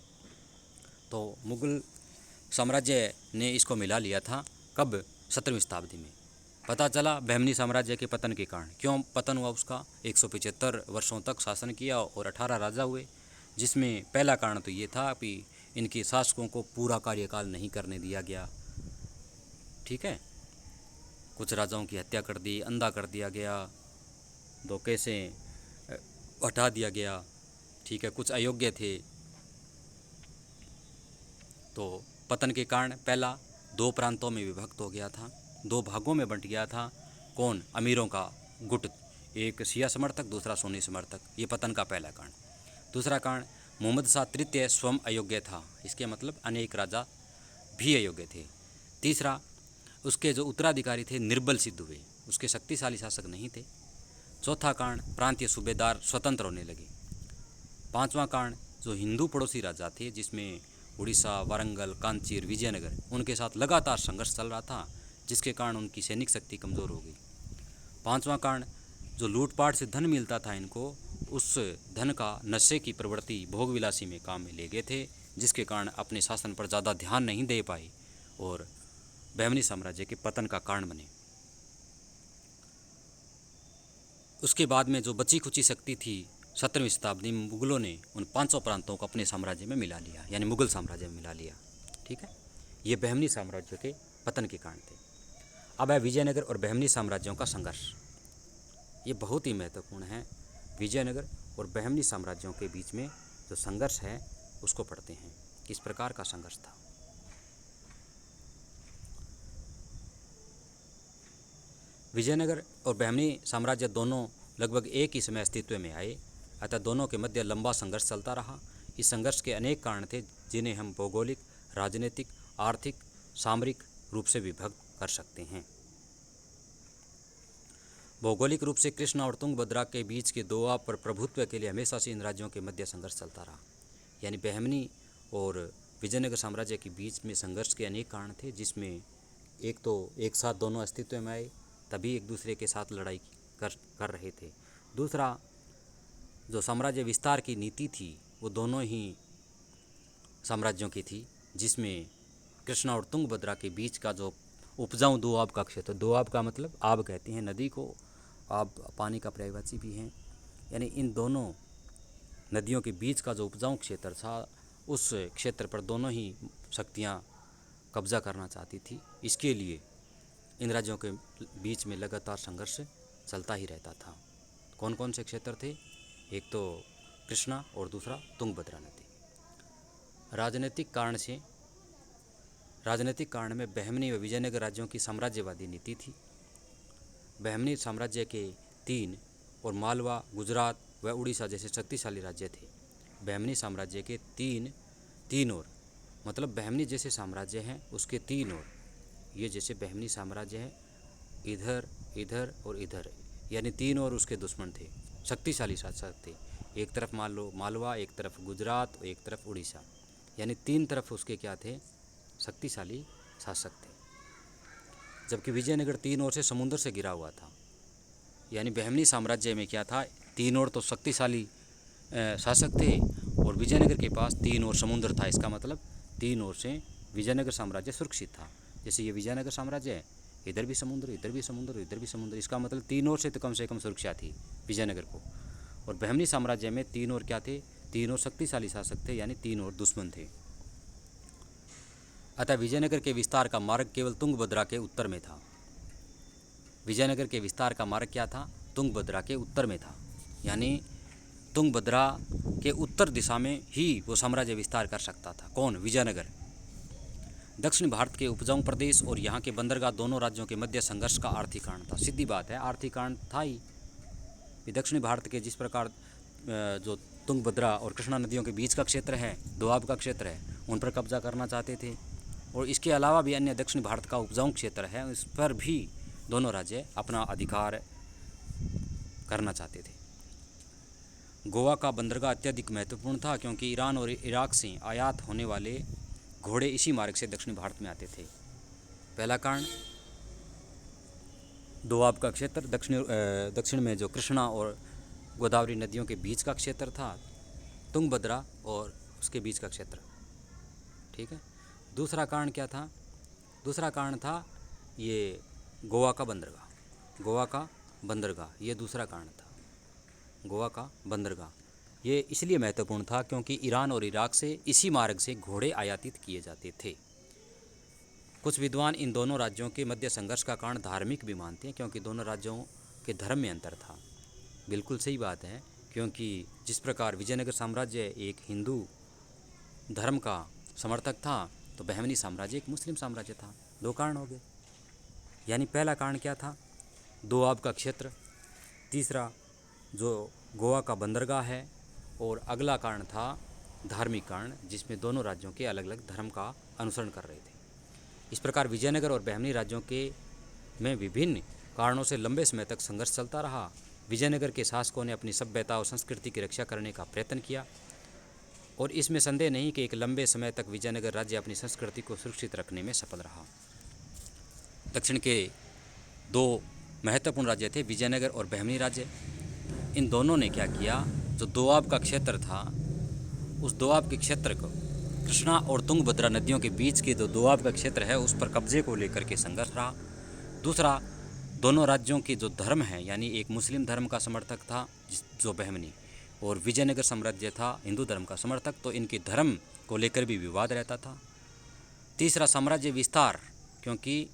तो मुगल साम्राज्य ने इसको मिला लिया था कब, 17वीं शताब्दी में। पता चला बहमनी साम्राज्य के पतन के कारण। क्यों पतन हुआ उसका, 175 वर्षों तक शासन किया और 18 राजा हुए, जिसमें पहला कारण तो ये था कि इनके शासकों को पूरा कार्यकाल नहीं करने दिया गया। ठीक है, कुछ राजाओं की हत्या कर दी, अंधा कर दिया गया, धोखे से हटा दिया गया। ठीक है, कुछ अयोग्य थे। तो पतन के कारण पहला 2 प्रांतों में विभक्त हो गया था, 2 भागों में बंट गया था। कौन, अमीरों का गुट, एक शिया समर्थक दूसरा सुन्नी समर्थक। ये पतन का पहला कारण। दूसरा कारण, मोहम्मद शाह तृतीय स्वयं अयोग्य था। इसके मतलब अनेक राजा भी अयोग्य थे। तीसरा, उसके जो उत्तराधिकारी थे निर्बल सिद्ध हुए, उसके शक्तिशाली शासक नहीं थे। चौथा कारण, प्रांतीय सूबेदार स्वतंत्र होने लगे। पांचवा कारण, जो हिंदू पड़ोसी राजा थे जिसमें उड़ीसा, वारंगल, कांचीर, विजयनगर, उनके साथ लगातार संघर्ष चल रहा था, जिसके कारण उनकी सैनिक शक्ति कमज़ोर हो गई। पांचवा कारण, जो लूटपाट से धन मिलता था इनको, उस धन का नशे की प्रवृत्ति, भोगविलासी में काम में ले गए थे, जिसके कारण अपने शासन पर ज़्यादा ध्यान नहीं दे पाए और बहमनी साम्राज्य के पतन का कारण बने। उसके बाद में जो बची खुची शक्ति थी 17वीं शताब्दी में मुगलों ने उन 500 प्रांतों को अपने साम्राज्य में मिला लिया, यानी मुगल साम्राज्य में मिला लिया। ठीक है, ये बहमनी साम्राज्य के पतन के कारण थे। अब है विजयनगर और बहमनी साम्राज्यों का संघर्ष। ये बहुत ही महत्वपूर्ण है। विजयनगर और बहमनी साम्राज्यों के बीच में जो संघर्ष है उसको पढ़ते हैं, किस प्रकार का संघर्ष था। विजयनगर और बहमनी साम्राज्य दोनों लगभग एक ही समय अस्तित्व में आए, अतः दोनों के मध्य लंबा संघर्ष चलता रहा। इस संघर्ष के अनेक कारण थे जिन्हें हम भौगोलिक, राजनीतिक, आर्थिक, सामरिक रूप से विभक्त कर सकते हैं। भौगोलिक रूप से कृष्णा और तुंगभद्रा के बीच के दोआब पर प्रभुत्व के लिए हमेशा से इन राज्यों के मध्य संघर्ष चलता रहा। यानी बहमनी और विजयनगर साम्राज्य के बीच में संघर्ष के अनेक कारण थे, जिसमें एक तो एक साथ दोनों अस्तित्व में आए तभी एक दूसरे के साथ लड़ाई कर रहे थे। दूसरा, जो साम्राज्य विस्तार की नीति थी वो दोनों ही साम्राज्यों की थी, जिसमें कृष्णा और तुंगभद्रा के बीच का जो उपजाऊ दोआब का क्षेत्र, दोआब का मतलब आब कहते हैं नदी को, आब पानी का पर्यायवाची भी हैं, यानी इन दोनों नदियों के बीच का जो उपजाऊ क्षेत्र था उस क्षेत्र पर दोनों ही शक्तियाँ कब्जा करना चाहती थी। इसके लिए इन राज्यों के बीच में लगातार संघर्ष चलता ही रहता था। कौन कौन से क्षेत्र थे, एक तो कृष्णा और दूसरा तुंगभद्रा नदी। राजनीतिक कारण में बहमनी व विजयनगर राज्यों की साम्राज्यवादी नीति थी। बहमनी साम्राज्य के 3 और मालवा, गुजरात व उड़ीसा जैसे शक्तिशाली राज्य थे। बहमनी साम्राज्य के तीन और मतलब बहमनी जैसे साम्राज्य हैं उसके 3 और, ये जैसे बहमनी साम्राज्य है इधर, इधर और इधर, यानी 3 और उसके दुश्मन थे, शक्तिशाली शासक थे। एक तरफ मान लो मालवा, एक तरफ गुजरात और एक तरफ उड़ीसा, यानी 3 तरफ उसके क्या थे, शक्तिशाली शासक थे। जबकि विजयनगर 3 ओर से समुद्र से घिरा हुआ था। यानी बहमनी साम्राज्य में क्या था, 3 ओर तो शक्तिशाली शासक थे और विजयनगर के पास 3 ओर समुद्र था। इसका मतलब 3 ओर से विजयनगर साम्राज्य सुरक्षित था। जैसे ये विजयनगर साम्राज्य है, इधर भी समुद्र, इधर भी समुद्र, इधर भी समुद्र, इसका मतलब 3 ओर से कम सुरक्षा थी विजयनगर को। और बहमनी साम्राज्य में 3 ओर क्या थे, 3 ओर शक्तिशाली शासक थे, यानी 3 ओर दुश्मन थे। अतः विजयनगर के विस्तार का मार्ग केवल तुंगभद्रा के उत्तर में था। विजयनगर के विस्तार का मार्ग क्या था, तुंगभद्रा के उत्तर में था, यानी तुंगभद्रा के उत्तर दिशा में ही वो साम्राज्य विस्तार कर सकता था। कौन, विजयनगर। दक्षिण भारत के उपजाऊ प्रदेश और यहाँ के बंदरगाह दोनों राज्यों के मध्य संघर्ष का आर्थिक कारण था। सीधी बात है, आर्थिक कारण था ही। दक्षिण भारत के जिस प्रकार जो तुंगभद्रा और कृष्णा नदियों के बीच का क्षेत्र है, दोआब का क्षेत्र है, उन पर कब्जा करना चाहते थे। और इसके अलावा भी अन्य दक्षिण भारत का उपजाऊ क्षेत्र है, उस पर भी दोनों राज्य अपना अधिकार करना चाहते थे। गोवा का बंदरगाह अत्यधिक महत्वपूर्ण था, क्योंकि ईरान और इराक से आयात होने वाले घोड़े इसी मार्ग से दक्षिण भारत में आते थे। पहला कारण दोआब का क्षेत्र, दक्षिण में जो कृष्णा और गोदावरी नदियों के बीच का क्षेत्र था, तुंगभद्रा और उसके बीच का क्षेत्र, ठीक है। दूसरा कारण क्या था? दूसरा कारण था ये गोवा का बंदरगाह, गोवा का बंदरगाह, ये दूसरा कारण था। गोवा का बंदरगाह ये इसलिए महत्वपूर्ण था क्योंकि ईरान और इराक से इसी मार्ग से घोड़े आयातित किए जाते थे। कुछ विद्वान इन दोनों राज्यों के मध्य संघर्ष का कारण धार्मिक भी मानते हैं, क्योंकि दोनों राज्यों के धर्म में अंतर था। बिल्कुल सही बात है, क्योंकि जिस प्रकार विजयनगर साम्राज्य एक हिंदू धर्म का समर्थक था, तो बहमनी साम्राज्य एक मुस्लिम साम्राज्य था। दो कारण हो गए। यानी पहला कारण क्या था? दोआब का क्षेत्र, तीसरा जो गोवा का बंदरगाह है, और अगला कारण था धार्मिक कारण, जिसमें दोनों राज्यों के अलग अलग धर्म का अनुसरण कर रहे थे। इस प्रकार विजयनगर और बहमनी राज्यों के में विभिन्न कारणों से लंबे समय तक संघर्ष चलता रहा। विजयनगर के शासकों ने अपनी सभ्यता और संस्कृति की रक्षा करने का प्रयत्न किया, और इसमें संदेह नहीं कि एक लंबे समय तक विजयनगर राज्य अपनी संस्कृति को सुरक्षित रखने में सफल रहा। दक्षिण के दो महत्वपूर्ण राज्य थे, विजयनगर और बहमनी राज्य। इन दोनों ने क्या किया? जो दोआब का क्षेत्र था, उस दोआब के क्षेत्र को, कृष्णा और तुंगभद्रा नदियों के बीच के जो दोआब का क्षेत्र है, उस पर कब्जे को लेकर के संघर्ष रहा। दूसरा, दोनों राज्यों के जो धर्म है, यानी एक मुस्लिम धर्म का समर्थक था जो बहमनी, और विजयनगर साम्राज्य था हिंदू धर्म का समर्थक, तो इनके धर्म को लेकर भी विवाद रहता था। तीसरा, साम्राज्य विस्तार, क्योंकि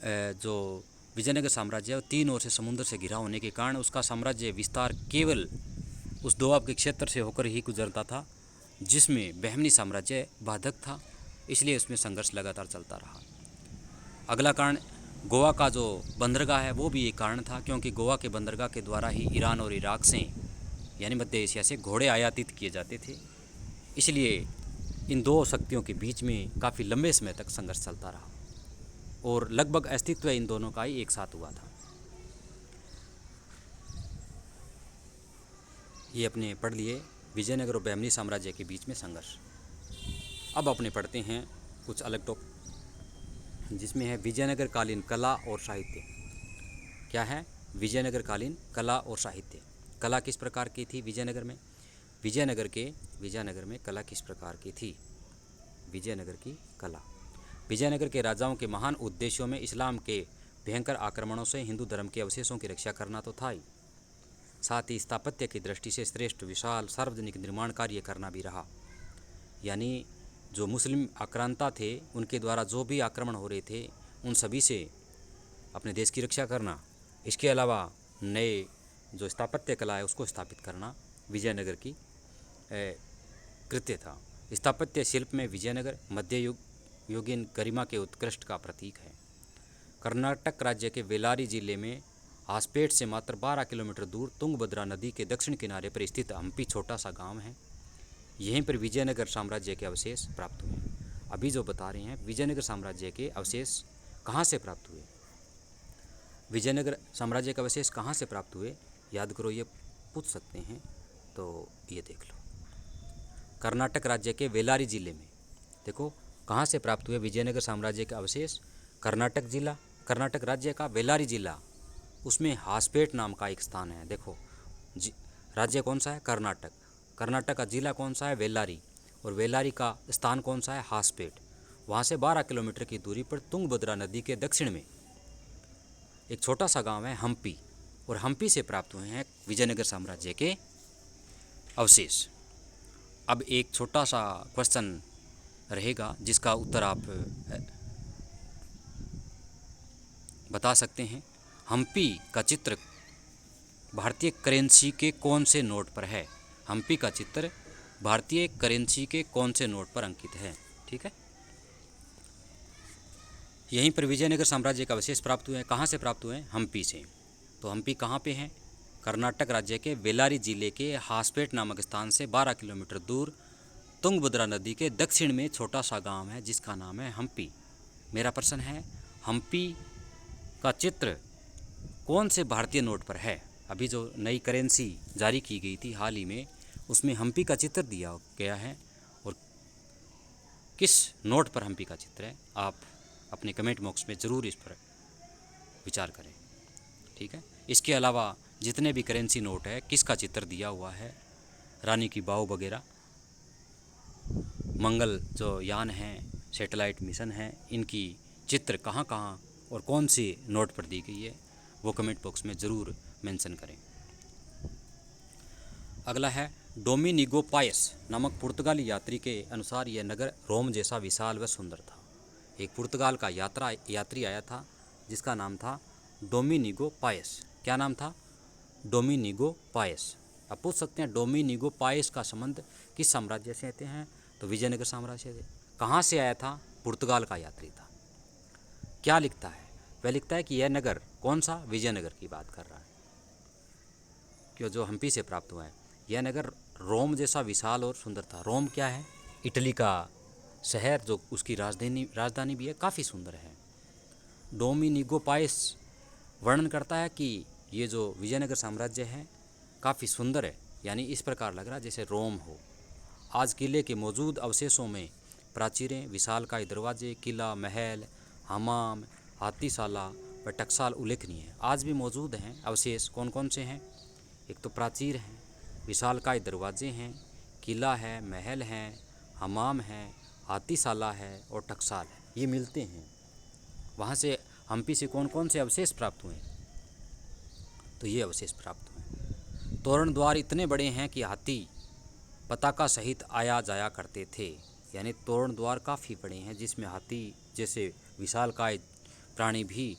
जो विजयनगर साम्राज्य है 3 ओर से समुद्र से घिरा होने के कारण उसका साम्राज्य विस्तार केवल उस दोआब के क्षेत्र से होकर ही गुजरता था, जिसमें बहमनी साम्राज्य बाधक था, इसलिए उसमें संघर्ष लगातार चलता रहा। अगला कारण गोवा का जो बंदरगाह है, वो भी एक कारण था, क्योंकि गोवा के बंदरगाह के द्वारा ही ईरान और इराक से, यानी मध्य एशिया से घोड़े आयातित किए जाते थे। इसलिए इन दो शक्तियों के बीच में काफ़ी लंबे समय तक संघर्ष चलता रहा, और लगभग अस्तित्व इन दोनों का ही एक साथ हुआ था। ये अपने पढ़ लिए विजयनगर और बहमनी साम्राज्य के बीच में संघर्ष। अब अपने पढ़ते हैं कुछ अलग टॉपिक, जिसमें है विजयनगर कालीन कला और साहित्य। क्या है? विजयनगर कालीन कला और साहित्य। कला किस प्रकार की थी विजयनगर में? विजयनगर में कला किस प्रकार की थी? विजयनगर की कला, विजयनगर के राजाओं के महान उद्देश्यों में इस्लाम के भयंकर आक्रमणों से हिंदू धर्म के अवशेषों की रक्षा करना तो था ही, साथ ही स्थापत्य की दृष्टि से श्रेष्ठ विशाल सार्वजनिक निर्माण कार्य करना भी रहा। यानी जो मुस्लिम आक्रांता थे, उनके द्वारा जो भी आक्रमण हो रहे थे, उन सभी से अपने देश की रक्षा करना, इसके अलावा नए जो स्थापत्य कला है उसको स्थापित करना विजयनगर की कृत्य था। स्थापत्य शिल्प में विजयनगर मध्ययुगीन गरिमा के उत्कृष्ट का प्रतीक है। कर्नाटक राज्य के बेल्लारी जिले में हासपेट से मात्र 12 किलोमीटर दूर तुंगभद्रा नदी के दक्षिण किनारे पर स्थित हम्पी छोटा सा गांव है। यहीं पर विजयनगर साम्राज्य के अवशेष प्राप्त हुए। अभी जो बता रहे हैं विजयनगर साम्राज्य के अवशेष कहाँ से प्राप्त हुए, विजयनगर साम्राज्य के अवशेष कहाँ से प्राप्त हुए, याद करो, ये पूछ सकते हैं, तो ये देख लो। कर्नाटक राज्य के बेल्लारी जिले में, देखो कहाँ से प्राप्त हुए विजयनगर साम्राज्य के अवशेष? कर्नाटक राज्य का बेल्लारी जिला, उसमें हासपेट नाम का एक स्थान है। देखो राज्य कौन सा है? कर्नाटक। कर्नाटक का जिला कौन सा है? बेल्लारी। और बेल्लारी का स्थान कौन सा है? हासपेट। वहाँ से 12 किलोमीटर की दूरी पर तुंगभद्रा नदी के दक्षिण में एक छोटा सा गांव है हम्पी, और हम्पी से प्राप्त हुए हैं विजयनगर साम्राज्य के अवशेष। अब एक छोटा सा क्वेश्चन रहेगा जिसका उत्तर आप बता सकते हैं। हम्पी का चित्र भारतीय करेंसी के कौन से नोट पर है? हम्पी का चित्र भारतीय करेंसी के कौन से नोट पर अंकित है? ठीक है, यहीं पर विजयनगर साम्राज्य का अवशेष प्राप्त हुए हैं। कहाँ से प्राप्त हुए हैं? हम्पी से। तो हम्पी कहाँ पे है? कर्नाटक राज्य के बेल्लारी जिले के हासपेट नामक स्थान से 12 किलोमीटर दूर तुंगभद्रा नदी के दक्षिण में छोटा सा गांव है जिसका नाम है हम्पी। मेरा प्रश्न है, हम्पी का चित्र कौन से भारतीय नोट पर है? अभी जो नई करेंसी जारी की गई थी हाल ही में, उसमें हम्पी का चित्र दिया गया है, और किस नोट पर हम्पी का चित्र है, आप अपने कमेंट बॉक्स में ज़रूर इस पर विचार करें। ठीक है, इसके अलावा जितने भी करेंसी नोट है किसका चित्र दिया हुआ है, रानी की बाव वगैरह, मंगल जो यान हैं, सैटेलाइट मिशन हैं, इनकी चित्र कहाँ कहाँ और कौन सी नोट पर दी गई है, वो कमेंट बॉक्स में ज़रूर मेंशन करें। अगला है डोमिनिगो पायस नामक पुर्तगाली यात्री के अनुसार यह नगर रोम जैसा विशाल व सुंदर था। एक पुर्तगाल का यात्री आया था जिसका नाम था डोमिनिगो पायस। क्या नाम था? डोमिनिगो पायस। अब पूछ सकते हैं डोमिनिगो पायस का संबंध किस साम्राज्य से आते हैं, तो विजयनगर साम्राज्य से। कहाँ से आया था? पुर्तगाल का यात्री था। क्या लिखता है? वह लिखता है कि यह नगर कौन सा? विजयनगर की बात कर रहा है, क्यों जो हम्पी से प्राप्त हुआ है। यह नगर रोम जैसा विशाल और सुंदर था। रोम क्या है? इटली का शहर, जो उसकी राजधानी भी है, काफ़ी सुंदर है। डोमिनिगो पायस वर्णन करता है कि ये जो विजयनगर साम्राज्य है काफ़ी सुंदर है, यानी इस प्रकार लग रहा जैसे रोम हो। आज किले के मौजूद अवशेषों में प्राचीरें, विशालकाय दरवाजे, किला, महल, हमाम, हाथीशाला व टकसाल उल्लेखनीय है। आज भी मौजूद हैं अवशेष। कौन कौन से हैं? एक तो प्राचीर हैं, विशालकाय दरवाजे हैं, किला है, महल हैं, हमाम है, हाथीशाला है और टकसाल है, ये मिलते हैं। वहाँ से हम्पी से कौन कौन से अवशेष प्राप्त हुए? तो ये अवशेष प्राप्त हुए। तोरण द्वार इतने बड़े हैं कि हाथी पताका सहित आया जाया करते थे, यानी तोरण द्वार काफ़ी बड़े हैं जिसमें हाथी जैसे विशालकाय प्राणी भी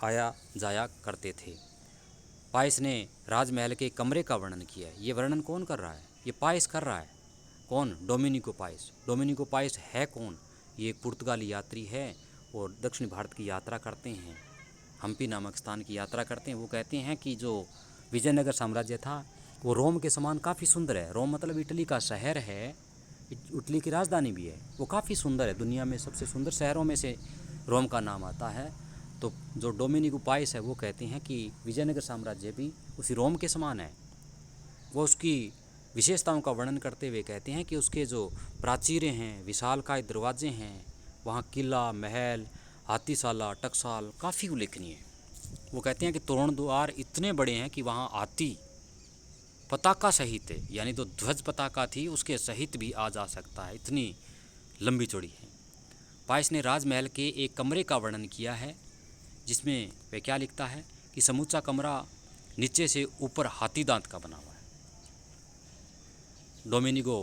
आया जाया करते थे। पायस ने राजमहल के कमरे का वर्णन किया है। ये वर्णन कौन कर रहा है? ये पायस कर रहा है। कौन? डोमिनिगो पायस। डोमिनिगो पायस है कौन? ये एक पुर्तगाली यात्री है और दक्षिण भारत की यात्रा करते हैं, हम्पी नामक स्थान की यात्रा करते हैं। वो कहते हैं कि जो विजयनगर साम्राज्य था वो रोम के समान काफ़ी सुंदर है। रोम मतलब इटली का शहर है, इटली की राजधानी भी है। वो काफ़ी सुंदर है, दुनिया में सबसे सुंदर शहरों में से रोम का नाम आता है। तो जो डोमिनिगो पायस है वो कहते हैं कि विजयनगर साम्राज्य भी उसी रोम के समान है। वो उसकी विशेषताओं का वर्णन करते हुए कहते हैं कि उसके जो प्राचीरें हैं, विशालकाय दरवाजे हैं, वहाँ किला, महल, हाथीशाला, टकसाल काफ़ी उल्लेखनीय है। वो कहते हैं कि तोरण द्वार इतने बड़े हैं कि वहाँ हाथी पताका सहित है, यानी जो ध्वज पताका थी उसके सहित भी आ जा सकता है, इतनी लंबी चौड़ी है। पायस ने राजमहल के एक कमरे का वर्णन किया है जिसमें वह क्या लिखता है कि समूचा कमरा नीचे से ऊपर हाथी दांत का बना हुआ है। डोमिनिगो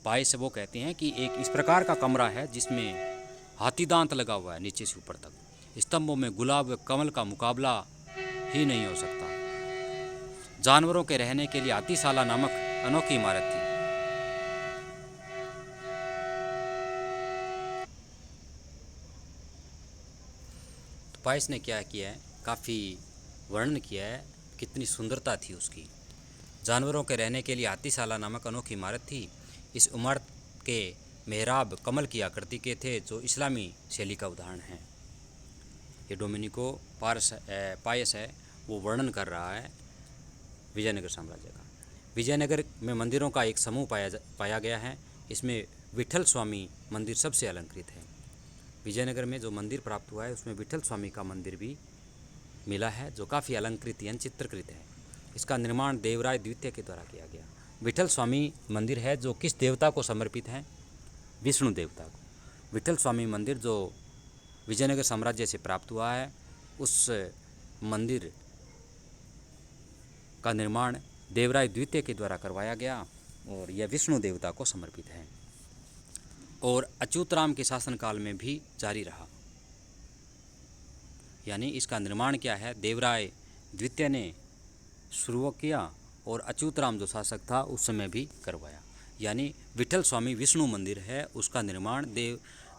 पायस वो कहते हैं कि एक इस प्रकार का कमरा है जिसमें हाथी दांत लगा हुआ है नीचे से ऊपर तक। स्तंभों में गुलाब व कमल का मुकाबला ही नहीं हो सकता। जानवरों के रहने के लिए हाथीशाला नामक अनोखी इमारत थी। तो पायस ने क्या किया है, काफ़ी वर्णन किया है कितनी सुंदरता थी उसकी। जानवरों के रहने के लिए हाथीशाला नामक अनोखी इमारत थी। इस इमारत के मेहराब कमल की आकृति के थे जो इस्लामी शैली का उदाहरण है। ये डोमिनिगो पायस है वो वर्णन कर रहा है विजयनगर साम्राज्य का। विजयनगर में मंदिरों का एक समूह पाया गया है। इसमें विठल स्वामी मंदिर सबसे अलंकृत है। विजयनगर में जो मंदिर प्राप्त हुआ है उसमें विठल स्वामी का मंदिर भी मिला है जो काफ़ी अलंकृत यानी चित्रकृत है। इसका निर्माण देवराय द्वितीय के द्वारा किया गया। विठल स्वामी मंदिर है जो किस देवता को समर्पित है? विष्णु देवता को। विठल स्वामी मंदिर जो विजयनगर साम्राज्य से प्राप्त हुआ है उस मंदिर का निर्माण देवराय द्वितीय के द्वारा करवाया गया और यह विष्णु देवता को समर्पित है और अच्युतराम के शासनकाल में भी जारी रहा। यानी इसका निर्माण क्या है, देवराय द्वितीय ने शुरू किया और अच्युतराम जो शासक था उस समय भी करवाया। यानी विठल स्वामी विष्णु मंदिर है, उसका निर्माण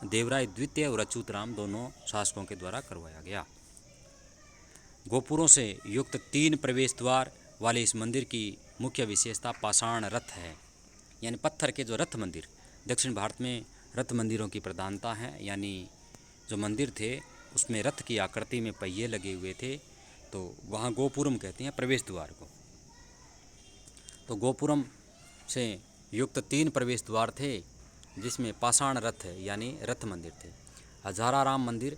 देवराय द्वितीय और अच्युतराम दोनों शासकों के द्वारा करवाया गया। गोपुरों से युक्त 3 प्रवेश द्वार वाले इस मंदिर की मुख्य विशेषता पाषाण रथ है, यानी पत्थर के जो रथ मंदिर। दक्षिण भारत में रथ मंदिरों की प्रधानता है, यानी जो मंदिर थे उसमें रथ की आकृति में पहिए लगे हुए थे, तो वहाँ गोपुरम कहते हैं प्रवेश द्वार को। तो गोपुरम से युक्त 3 प्रवेश द्वार थे जिसमें पाषाण रथ यानी रथ मंदिर थे। हजाराराम मंदिर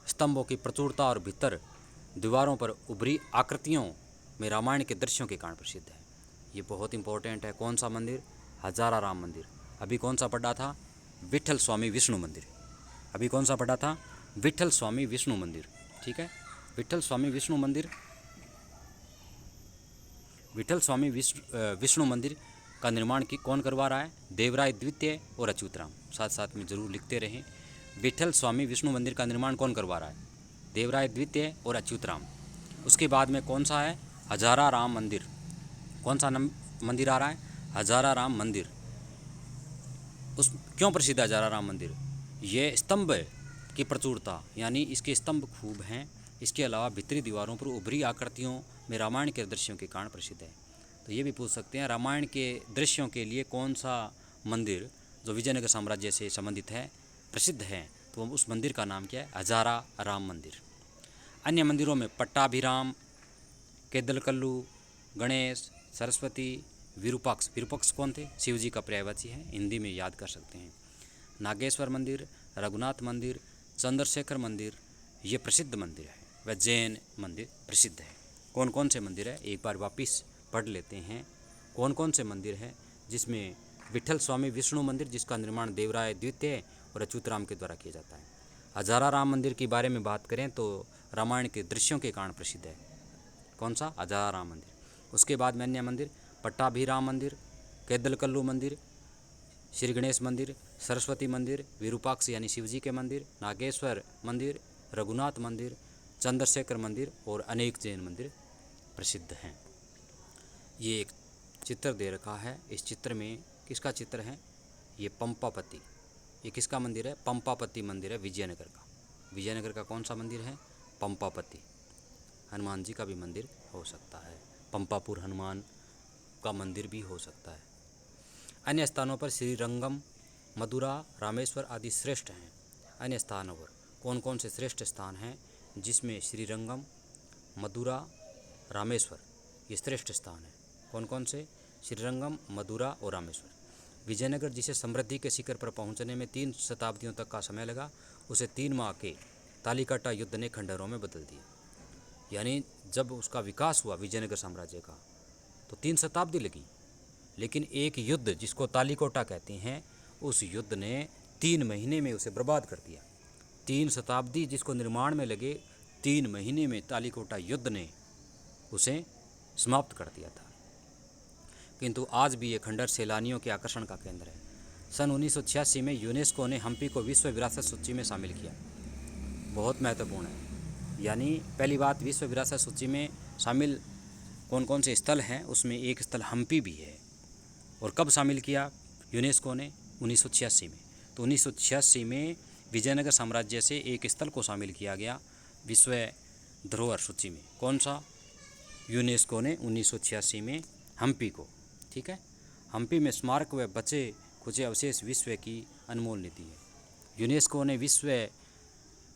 स्तंभों की प्रचुरता और भीतर दीवारों पर उभरी आकृतियों में रामायण के दृश्यों के कारण प्रसिद्ध है। ये बहुत इंपॉर्टेंट है। कौन सा मंदिर? हजाराराम मंदिर। अभी कौन सा पढ़ा था? विट्ठल स्वामी विष्णु मंदिर। अभी कौन सा पढ़ा था? विट्ठल स्वामी विष्णु मंदिर। ठीक है, विट्ठल स्वामी विष्णु मंदिर। विट्ठल स्वामी विष्णु मंदिर का निर्माण कौन करवा रहा है? देवराय द्वितीय और अच्युतराम। साथ साथ में जरूर लिखते रहें। विट्ठल स्वामी विष्णु मंदिर का निर्माण कौन करवा रहा है? देवराय द्वितीय और अच्युतराम। उसके बाद में कौन सा है? हजाराराम मंदिर। कौन सा मंदिर आ रहा है? हजाराराम मंदिर। उस क्यों प्रसिद्ध है हजाराराम मंदिर? ये स्तंभ की प्रचुरता यानी इसके स्तंभ खूब हैं। इसके अलावा भीतरी दीवारों पर उभरी आकृतियों में रामायण के दृश्यों के कारण प्रसिद्ध है। तो ये भी पूछ सकते हैं रामायण के दृश्यों के लिए कौन सा मंदिर जो विजयनगर साम्राज्य से संबंधित है प्रसिद्ध है, तो उस मंदिर का नाम क्या है? हजाराराम मंदिर। अन्य मंदिरों में पट्टाभिराम, केदलकल्लू, गणेश, सरस्वती, विरूपाक्ष। विरूपाक्ष कौन थे? शिवजी का पर्यायवाची है, हिंदी में याद कर सकते हैं। नागेश्वर मंदिर, रघुनाथ मंदिर, चंद्रशेखर मंदिर, ये प्रसिद्ध मंदिर है। वह जैन मंदिर प्रसिद्ध है। कौन कौन से मंदिर है एक बार वापिस पढ़ लेते हैं। कौन कौन से मंदिर हैं? जिसमें विट्ठल स्वामी विष्णु मंदिर, जिसका निर्माण देवराय द्वितीय और अच्युतराम के द्वारा किया जाता है। हजाराराम मंदिर के बारे में बात करें तो रामायण के दृश्यों के कारण प्रसिद्ध है। कौन सा? हजाराराम मंदिर। उसके बाद में अन्य मंदिर पट्टाभिराम मंदिर, केदलकल्लू मंदिर, श्री गणेश मंदिर, सरस्वती मंदिर, विरूपाक्ष यानी शिवजी के मंदिर, नागेश्वर मंदिर, रघुनाथ मंदिर, चंद्रशेखर मंदिर और अनेक जैन मंदिर प्रसिद्ध हैं। ये एक चित्र दे रखा है। इस चित्र में किसका चित्र है? ये पंपापति। ये किसका मंदिर है? पंपापति मंदिर है विजयनगर का। विजयनगर का कौन सा मंदिर है? पंपापति। हनुमान जी का भी मंदिर हो सकता है। पंपापुर हनुमान का मंदिर भी हो सकता है। अन्य स्थानों पर श्रीरंगम, मदुरा, रामेश्वर आदि श्रेष्ठ हैं। अन्य स्थानों पर कौन कौन से श्रेष्ठ स्थान हैं? जिसमें श्रीरंगम, मदुरा, रामेश्वर ये श्रेष्ठ स्थान हैं। कौन कौन से? श्रीरंगम, मदुरा और रामेश्वर। विजयनगर जिसे समृद्धि के शिखर पर पहुंचने में 3 शताब्दियों तक का समय लगा, उसे 3 माह के तालिकाटा युद्ध ने खंडहरों में बदल दिया। यानी जब उसका विकास हुआ विजयनगर साम्राज्य का तो 3 शताब्दी लगी, लेकिन एक युद्ध जिसको तालिकोटा कहते हैं, उस युद्ध ने 3 महीने में उसे बर्बाद कर दिया। 3 शताब्दी जिसको निर्माण में लगे, 3 महीने में तालिकोटा युद्ध ने उसे समाप्त कर दिया था। किंतु आज भी ये खंडहर सैलानियों के आकर्षण का केंद्र है। सन 1986 में यूनेस्को ने हम्पी को विश्व विरासत सूची में शामिल किया। बहुत महत्वपूर्ण है। यानी पहली बात, विश्व विरासत सूची में शामिल कौन कौन से स्थल हैं, उसमें एक स्थल हम्पी भी है। और कब शामिल किया यूनेस्को ने? 1986 में। तो 1986 में विजयनगर साम्राज्य से एक स्थल को शामिल किया गया विश्व धरोहर सूची में। कौन सा? यूनेस्को ने 1986 में हम्पी को। ठीक है, हम्पी में स्मारक व बचे खुचे अवशेष विश्व की अनमोल निधि है। यूनेस्को ने विश्व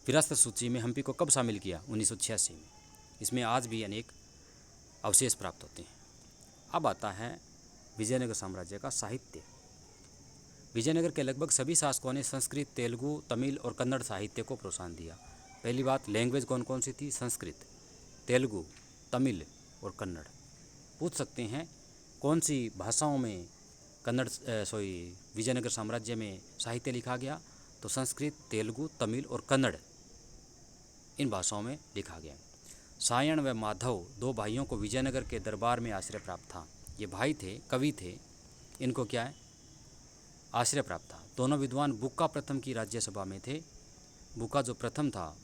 विरासत सूची में हम्पी को कब शामिल किया? 1986 में। इसमें आज भी अनेक अवशेष प्राप्त होते हैं। अब आता है विजयनगर साम्राज्य का साहित्य। विजयनगर के लगभग सभी शासकों ने संस्कृत, तेलुगु, तमिल और कन्नड़ साहित्य को प्रोत्साहन दिया। पहली बात, लैंग्वेज कौन कौन सी थी? संस्कृत, तेलुगु, तमिल और कन्नड़। पूछ सकते हैं कौन सी भाषाओं में विजयनगर साम्राज्य में साहित्य लिखा गया? तो संस्कृत, तेलुगु, तमिल और कन्नड़, इन भाषाओं में लिखा गया। सायण व माधव 2 भाइयों को विजयनगर के दरबार में आश्रय प्राप्त था। ये भाई थे, कवि थे, इनको क्या है? आश्रय प्राप्त था। दोनों विद्वान बुक्का प्रथम की राज्यसभा में थे। बुक्का जो प्रथम था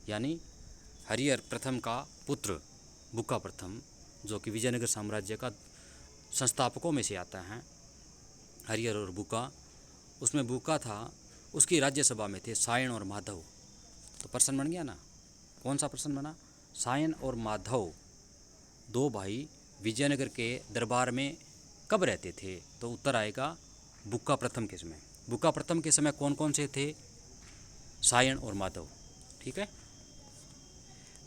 यानी हरिहर प्रथम का पुत्र बुक्का प्रथम, जो कि विजयनगर साम्राज्य का संस्थापकों में से आता है, हरिहर और बुक्का, उसमें बुक्का था, उसकी राज्यसभा में थे सायण और माधव। तो प्रश्न बन गया ना, कौन सा प्रश्न बना? सायण और माधव 2 भाई विजयनगर के दरबार में कब रहते थे? तो उत्तर आएगा बुक्का प्रथम के समय। बुक्का प्रथम के समय कौन कौन से थे? सायण और माधव। ठीक है,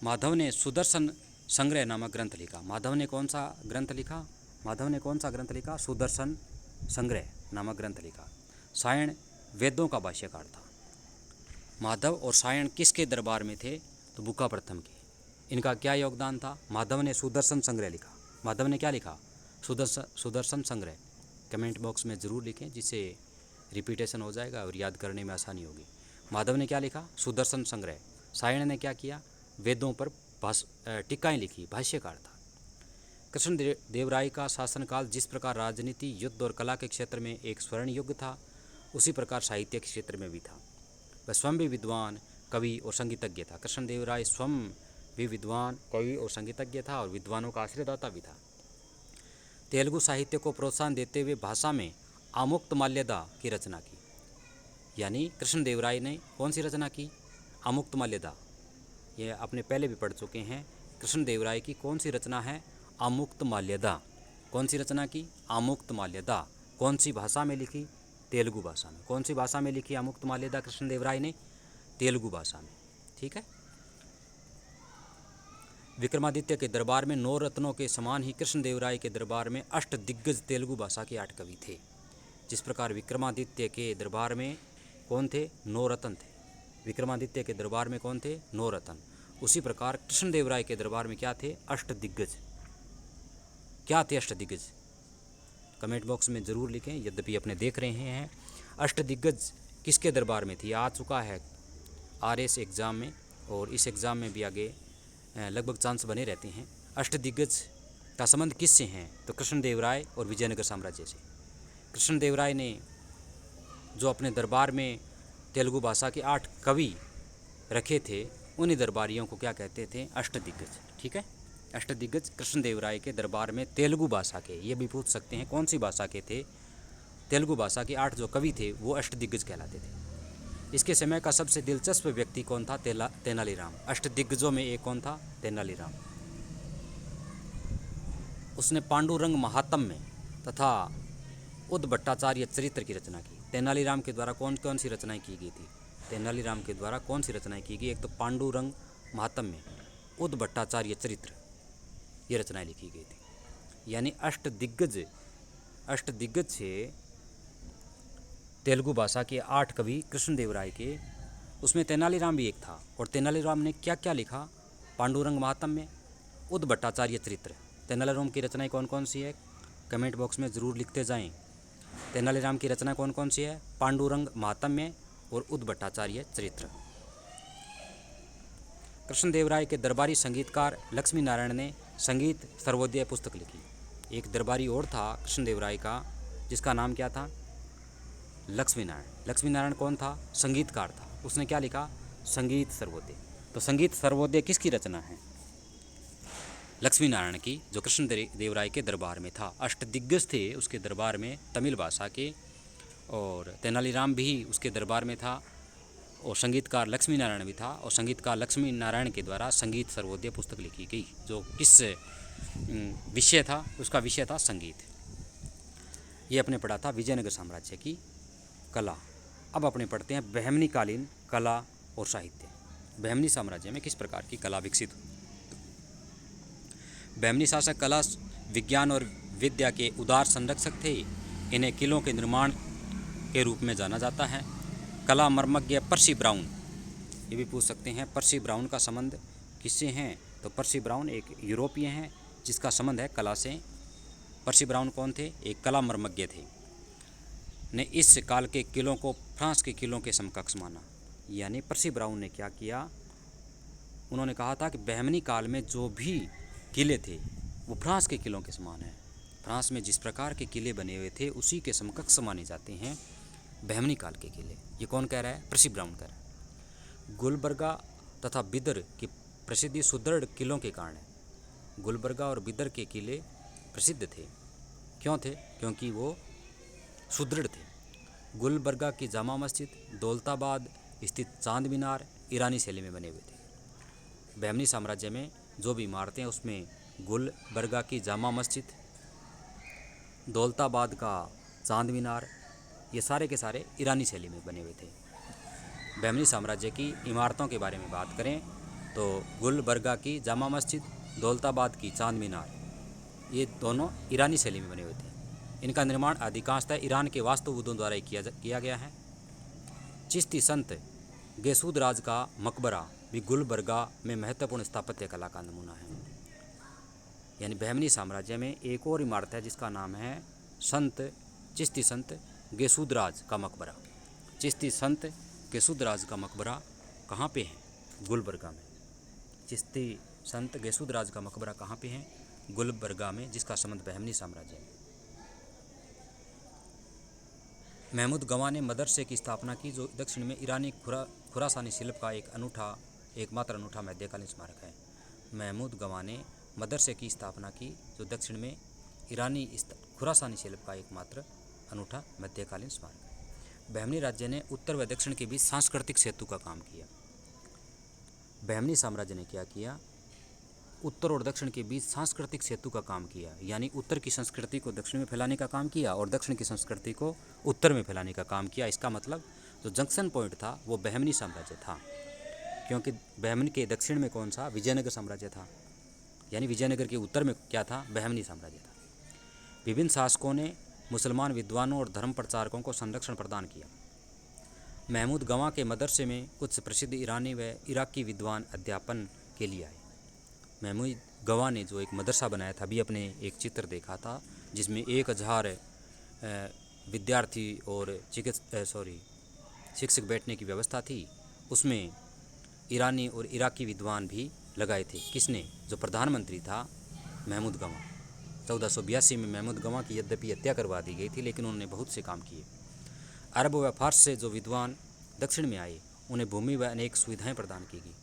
माधव ने सुदर्शन संग्रह नामक ग्रंथ लिखा। माधव ने कौन सा ग्रंथ लिखा? सुदर्शन संग्रह नामक ग्रंथ लिखा। सायण वेदों का भाष्यकार था। माधव और सायण किसके दरबार में थे? तो बुका प्रथम के। इनका क्या योगदान था? माधव ने सुदर्शन संग्रह लिखा। माधव ने क्या लिखा? सुदर्शन संग्रह। कमेंट बॉक्स में ज़रूर लिखें, जिससे रिपीटेशन हो जाएगा और याद करने में आसानी होगी। माधव ने क्या लिखा? सुदर्शन संग्रह। सायण ने क्या किया? वेदों पर टीकाएँ लिखी, भाष्यकार था। कृष्ण देव राय का शासनकाल जिस प्रकार राजनीति, युद्ध और कला के क्षेत्र में एक स्वर्ण युग था, उसी प्रकार साहित्य के क्षेत्र में भी था। वह स्वयं भी विद्वान, कवि और संगीतज्ञ था। कृष्ण देव राय स्वयं भी विद्वान, कवि और संगीतज्ञ था और विद्वानों का आश्रयदाता भी था। तेलुगु साहित्य को प्रोत्साहन देते हुए भाषा में आमुक्तमाल्यदा की रचना की। यानी कृष्ण देव राय ने कौन सी रचना की? आमुक्तमाल्यदा। ये आपने पहले भी पढ़ चुके हैं। कृष्ण देव राय की कौन सी रचना है? आमुक्तमाल्यदा। कौन सी रचना की? आमुक्तमाल्यदा। कौन सी भाषा में लिखी? तेलुगु भाषा में। कौन सी भाषा में लिखी आमुक्तमाल्यदा कृष्ण देव राय ने? तेलुगु भाषा में। ठीक है। विक्रमादित्य के दरबार में 9 रत्नों के समान ही कृष्ण देव राय के दरबार में अष्ट दिग्गज तेलुगु भाषा के 8 कवि थे। जिस प्रकार विक्रमादित्य के दरबार में कौन थे? 9 रत्न थे। विक्रमादित्य के दरबार में कौन थे? 9 रत्न। उसी प्रकार कृष्ण देव राय के दरबार में क्या थे? अष्ट दिग्गज। क्या थे अष्ट दिग्गज? कमेंट बॉक्स में ज़रूर लिखें, यद्यपि अपने देख रहे हैं। अष्ट दिग्गज किसके दरबार में थी? आ चुका है RS एग्ज़ाम में, और इस एग्ज़ाम में भी आगे लगभग चांस बने रहते हैं। अष्ट दिग्गज का संबंध किससे हैं? तो कृष्ण देव राय और विजयनगर साम्राज्य से। कृष्ण देव राय ने जो अपने दरबार में तेलुगु भाषा के 8 कवि रखे थे, उन्हीं दरबारियों को क्या कहते थे? अष्ट दिग्गज। ठीक है। अष्ट दिग्गज कृष्ण देव राय के दरबार में तेलुगु भाषा के, ये भी पूछ सकते हैं कौन सी भाषा के थे? तेलुगु भाषा के 8 जो कवि थे वो अष्ट दिग्गज कहलाते थे। इसके समय का सबसे दिलचस्प व्यक्ति कौन था? तेनालीराम। अष्ट दिग्गजों में एक कौन था? तेनालीराम। उसने पांडुरंग महात्म्य तथा उद्भट्टाचार्य चरित्र की रचना की। तेनालीराम के द्वारा कौन कौन सी रचनाएं की गई थी? तेनालीराम के द्वारा कौन सी रचनाएं की गई? एक तो पांडुरंग महात्म्य, उद्भट्टाचार्य चरित्र, ये रचनाएं लिखी गई थी। यानी अष्ट दिग्गज से तेलुगु भाषा के 8 कवि कृष्ण देव राय के, उसमें तेनालीराम भी एक था। और तेनालीराम ने क्या क्या लिखा? पांडुरंग महात्म्य, उद्भट्टाचार्य चरित्र। तेनालीराम की रचनाएं कौन कौन सी है? कमेंट बॉक्स में ज़रूर लिखते जाएं। तेनालीराम की रचना कौन कौन सी है? पांडुरंग महात्म्य और उद्भट्टाचार्य चरित्र। कृष्ण देव राय के दरबारी संगीतकार लक्ष्मी नारायण ने संगीत सर्वोदय पुस्तक लिखी। एक दरबारी और था कृष्ण देव राय का, जिसका नाम क्या था? लक्ष्मी नारायण। लक्ष्मी नारायण कौन था? संगीतकार था। उसने क्या लिखा? संगीत सर्वोदय। तो संगीत सर्वोदय किसकी रचना है? लक्ष्मी नारायण की, जो कृष्ण देव राय के दरबार में था। अष्ट दिग्गज थे उसके दरबार में तमिल भाषा के, और तेनालीराम भी उसके दरबार में था, और संगीतकार लक्ष्मी नारायण भी था। और संगीतकार लक्ष्मी नारायण के द्वारा संगीत सर्वोदय पुस्तक लिखी गई, जो किस विषय था? उसका विषय था संगीत। ये अपने पढ़ा था विजयनगर साम्राज्य की कला। अब अपने पढ़ते हैं बहमनी कालीन कला और साहित्य। बहमनी साम्राज्य में किस प्रकार की कला विकसित हुई? बहमनी शासक कला, विज्ञान और विद्या के उदार संरक्षक थे। इन्हें किलों के निर्माण के रूप में जाना जाता है। कला मर्मज्ञ पर्सी ब्राउन, ये भी पूछ सकते हैं पर्सी ब्राउन का संबंध किससे हैं? तो पर्सी ब्राउन एक यूरोपीय हैं जिसका संबंध है कला से। पर्सी ब्राउन कौन थे? एक कला मर्मज्ञ थे, ने इस काल के किलों को फ्रांस के किलों के समकक्ष माना। यानी पर्सी ब्राउन ने क्या किया? उन्होंने कहा था कि बहमनी काल में जो भी किले थे वो फ्रांस के किलों के समान हैं। फ्रांस में जिस प्रकार के किले बने हुए थे उसी के समकक्ष माने जाते हैं बहमनी काल के किले। ये कौन कह रहा है? पर्सी ब्राउन कह रहा है। गुलबर्गा तथा बिदर की प्रसिद्धि सुदृढ़ किलों के कारण है। गुलबर्गा और बिदर के किले प्रसिद्ध थे। क्यों थे? क्योंकि वो सुदृढ़ थे। गुलबर्गा की जामा मस्जिद, दौलताबाद स्थित चांद मीनार ईरानी शैली में बने हुए थे। बहमनी साम्राज्य में जो भी इमारतें हैं उसमें गुलबर्गा की जामा मस्जिद, दौलताबाद का चांद मीनार, ये सारे के सारे ईरानी शैली में बने हुए थे। बहमनी साम्राज्य की इमारतों के बारे में बात करें तो गुलबर्गा की जामा मस्जिद, दौलताबाद की चांद मीनार, ये दोनों ईरानी शैली में बने हुए थे। इनका निर्माण अधिकांशतः ईरान के वास्तुविदों द्वारा ही किया गया है। चिश्ती संत गैसूद राज का मकबरा भी गुलबर्गा में महत्वपूर्ण स्थापत्य कला का नमूना है। यानी बहमनी साम्राज्य में एक और इमारत है जिसका नाम है चिश्ती संत गैसूद राज का मकबरा। चिश्ती संत गैसूद राज का मकबरा कहाँ पे है? गुलबर्गा में। चिश्ती संत गैसूद राज का मकबरा कहाँ पे है? गुलबर्गा में, जिसका संबंध बहमनी साम्राज्य है। महमूद गवाह ने मदरसे की स्थापना की, जो दक्षिण में ईरानी खुरासानी शिल्प का एकमात्र अनूठा मध्यकालीन स्मारक है। महमूद गवाह ने मदरसे की स्थापना की, जो दक्षिण में ईरानी खुरासानी शिल्प का एकमात्र अनूठा मध्यकालीन स्मारक है। बहमनी राज्य ने उत्तर व दक्षिण के बीच सांस्कृतिक सेतु का काम किया। बहमनी साम्राज्य ने क्या किया? उत्तर और दक्षिण के बीच सांस्कृतिक सेतु का काम किया। यानी उत्तर की संस्कृति को दक्षिण में फैलाने का काम किया और दक्षिण की संस्कृति को उत्तर में फैलाने का काम किया। इसका मतलब जो जंक्शन पॉइंट था वो बहमनी साम्राज्य था, क्योंकि बहमनी के दक्षिण में कौन सा? विजयनगर साम्राज्य था। यानी विजयनगर के उत्तर में क्या था? बहमनी साम्राज्य था। विभिन्न शासकों ने मुसलमान विद्वानों और धर्म प्रचारकों को संरक्षण प्रदान किया। महमूद गवाह के मदरसे में कुछ प्रसिद्ध ईरानी व इराकी विद्वान अध्यापन के लिए आए। महमूद गवाह ने जो एक मदरसा बनाया था, अभी अपने एक चित्र देखा था जिसमें 1000 विद्यार्थी और शिक्षक बैठने की व्यवस्था थी। उसमें ईरानी और इराकी विद्वान भी लगाए थे। किसने? जो प्रधानमंत्री था महमूद गवाह। 1482 में महमूद गवाह की यद्यपि हत्या करवा दी गई थी, लेकिन उन्होंने बहुत से काम किए। अरब व फारस से जो विद्वान दक्षिण में आए, उन्हें भूमि व अनेक सुविधाएं प्रदान की गई।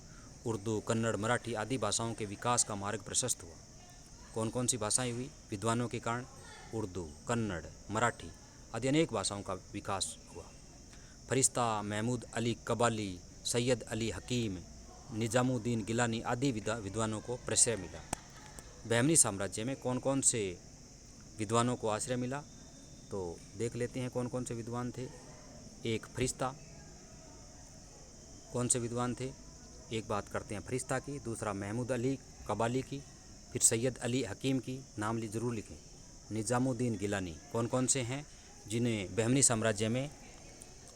उर्दू, कन्नड़, मराठी आदि भाषाओं के विकास का मार्ग प्रशस्त हुआ। कौन कौन सी भाषाएं हुई विद्वानों के कारण? उर्दू, कन्नड़, मराठी आदि अनेक भाषाओं का विकास हुआ। फरिश्ता, महमूद अली कबाली, सैयद अली हकीम, निजामुद्दीन गिलानी आदि विद्वानों को प्रश्रय मिला। बहमनी साम्राज्य में कौन कौन से विद्वानों को आश्रय मिला, तो देख लेते हैं कौन कौन से विद्वान थे। एक फरिश्ता, कौन से विद्वान थे? एक बात करते हैं फरिश्ता की, दूसरा महमूद अली कबाली की, फिर सैयद अली हकीम की, नाम ज़रूर लिखें। निजामुद्दीन गिलानी, कौन कौन से हैं जिन्हें बहमनी साम्राज्य में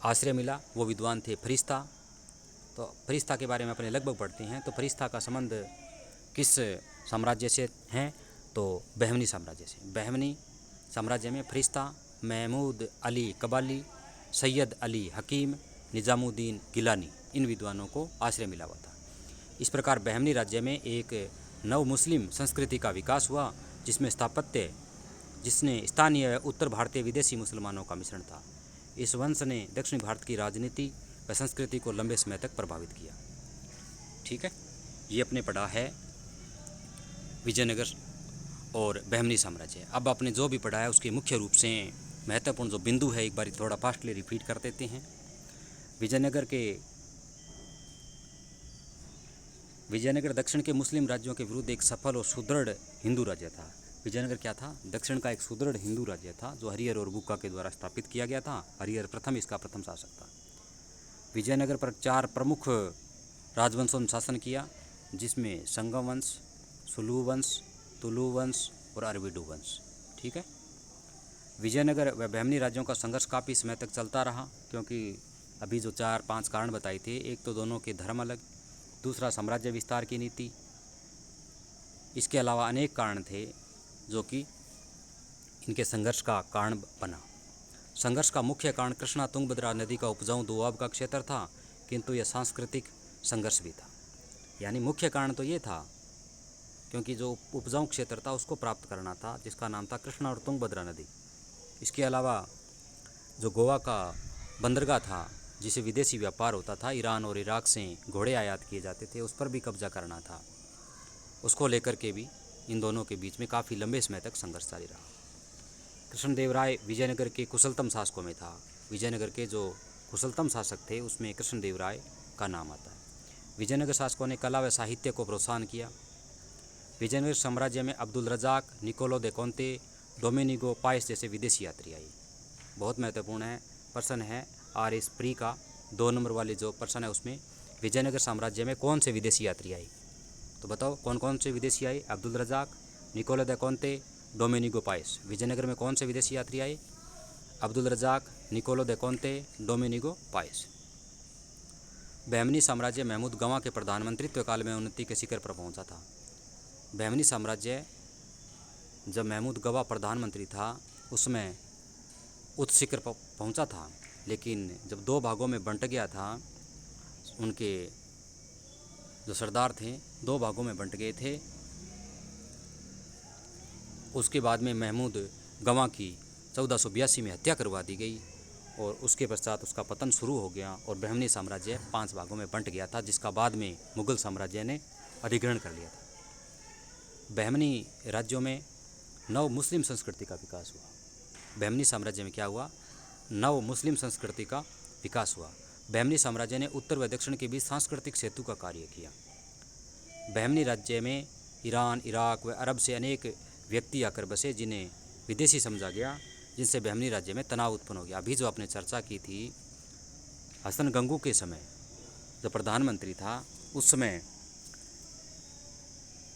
आश्रय मिला? वो विद्वान थे फरिश्ता। तो फरिश्ता के बारे में अपने लगभग पढ़ते हैं। तो फरिश्ता का संबंध किस साम्राज्य से है? तो बहमनी साम्राज्य से। बहमनी साम्राज्य में फरिश्ता, महमूद अली कबाली, सैयद अली हकीम, निजामुद्दीन गिलानी, इन विद्वानों को आश्रय मिला हुआ था। इस प्रकार बहमनी राज्य में एक नव मुस्लिम संस्कृति का विकास हुआ, जिसने स्थानीय उत्तर भारतीय विदेशी मुसलमानों का मिश्रण था। इस वंश ने दक्षिण भारत की राजनीति व संस्कृति को लंबे समय तक प्रभावित किया। ठीक है, ये अपने पढ़ा है विजयनगर और बहमनी साम्राज्य। अब आपने जो भी पढ़ा है उसके मुख्य रूप से महत्वपूर्ण जो बिंदु है एक बार थोड़ा फास्टली रिपीट कर देते हैं। विजयनगर दक्षिण के मुस्लिम राज्यों के विरुद्ध एक सफल और सुदृढ़ हिंदू राज्य था। विजयनगर क्या था? दक्षिण का एक सुदृढ़ हिंदू राज्य था जो हरिहर और बुक्का के द्वारा स्थापित किया गया था। हरिहर प्रथम इसका प्रथम शासक था। विजयनगर पर 4 प्रमुख राजवंशों ने शासन किया, जिसमें संगम वंश, सुलू वंश, तुलु वंश और अरविडू वंश। ठीक है, विजयनगर व बहमनी राज्यों का संघर्ष काफ़ी समय तक चलता रहा, क्योंकि अभी जो 4-5 कारण बताए थे, एक तो दोनों के धर्म अलग, दूसरा साम्राज्य विस्तार की नीति, इसके अलावा अनेक कारण थे जो कि इनके संघर्ष का कारण बना। संघर्ष का मुख्य कारण कृष्णा तुंगभद्रा नदी का उपजाऊ दोआब का क्षेत्र था, किंतु यह सांस्कृतिक संघर्ष भी था। यानी मुख्य कारण तो ये था क्योंकि जो उपजाऊ क्षेत्र था उसको प्राप्त करना था, जिसका नाम था कृष्णा और तुंगभद्रा नदी। इसके अलावा जो गोवा का बंदरगाह था, जिसे विदेशी व्यापार होता था, ईरान और इराक से घोड़े आयात किए जाते थे, उस पर भी कब्जा करना था। उसको लेकर के भी इन दोनों के बीच में काफ़ी लंबे समय तक संघर्ष जारी रहा। कृष्णदेवराय विजयनगर के कुशलतम शासकों में था। विजयनगर के जो कुशलतम शासक थे उसमें कृष्णदेवराय का नाम आता है। विजयनगर शासकों ने कला व साहित्य को प्रोत्साहन किया। विजयनगर साम्राज्य में अब्दुल रजाक, निकोलो दे कोंते, डोमिनिगो पाइस जैसे विदेशी यात्री आए। बहुत महत्वपूर्ण है पर्सन है RS प्री का 2 नंबर वाले जो पर्सन है उसमें विजयनगर साम्राज्य में कौन से विदेशी यात्री आए? तो बताओ कौन कौन से विदेशी आए? अब्दुल रजाक, निकोलो दे कोंते, डोमिनिगो पाइस। विजयनगर में कौन से विदेशी यात्री आए? अब्दुल रज़ाक, निकोलो दे कोंते, डोमिनिगो पाइस। बहमनी साम्राज्य महमूद गवां के प्रधानमंत्रित्व काल में उन्नति के शिखर पर पहुंचा था। बहमनी साम्राज्य जब महमूद गवा प्रधानमंत्री था उसमें उच्च शिखर पर पहुंचा था, लेकिन जब दो भागों में बंट गया था, उनके जो सरदार थे दो भागों में बंट गए थे। उसके बाद में महमूद गवां की 1482 में हत्या करवा दी गई और उसके पश्चात उसका पतन शुरू हो गया और बहमनी साम्राज्य 5 भागों में बंट गया था, जिसका बाद में मुग़ल साम्राज्य ने अधिग्रहण कर लिया था। बहमनी राज्यों में नव मुस्लिम संस्कृति का विकास हुआ। बहमनी साम्राज्य में क्या हुआ? नव मुस्लिम संस्कृति का विकास हुआ। बहमनी साम्राज्य ने उत्तर व दक्षिण के बीच सांस्कृतिक सेतु का कार्य किया। बहमनी राज्य में ईरान, इराक व अरब से अनेक व्यक्ति आकर बसे, जिन्हें विदेशी समझा गया, जिनसे बहमनी राज्य में तनाव उत्पन्न हो गया। अभी जो आपने चर्चा की थी, हसन गंगू के समय जो प्रधानमंत्री था, उस समय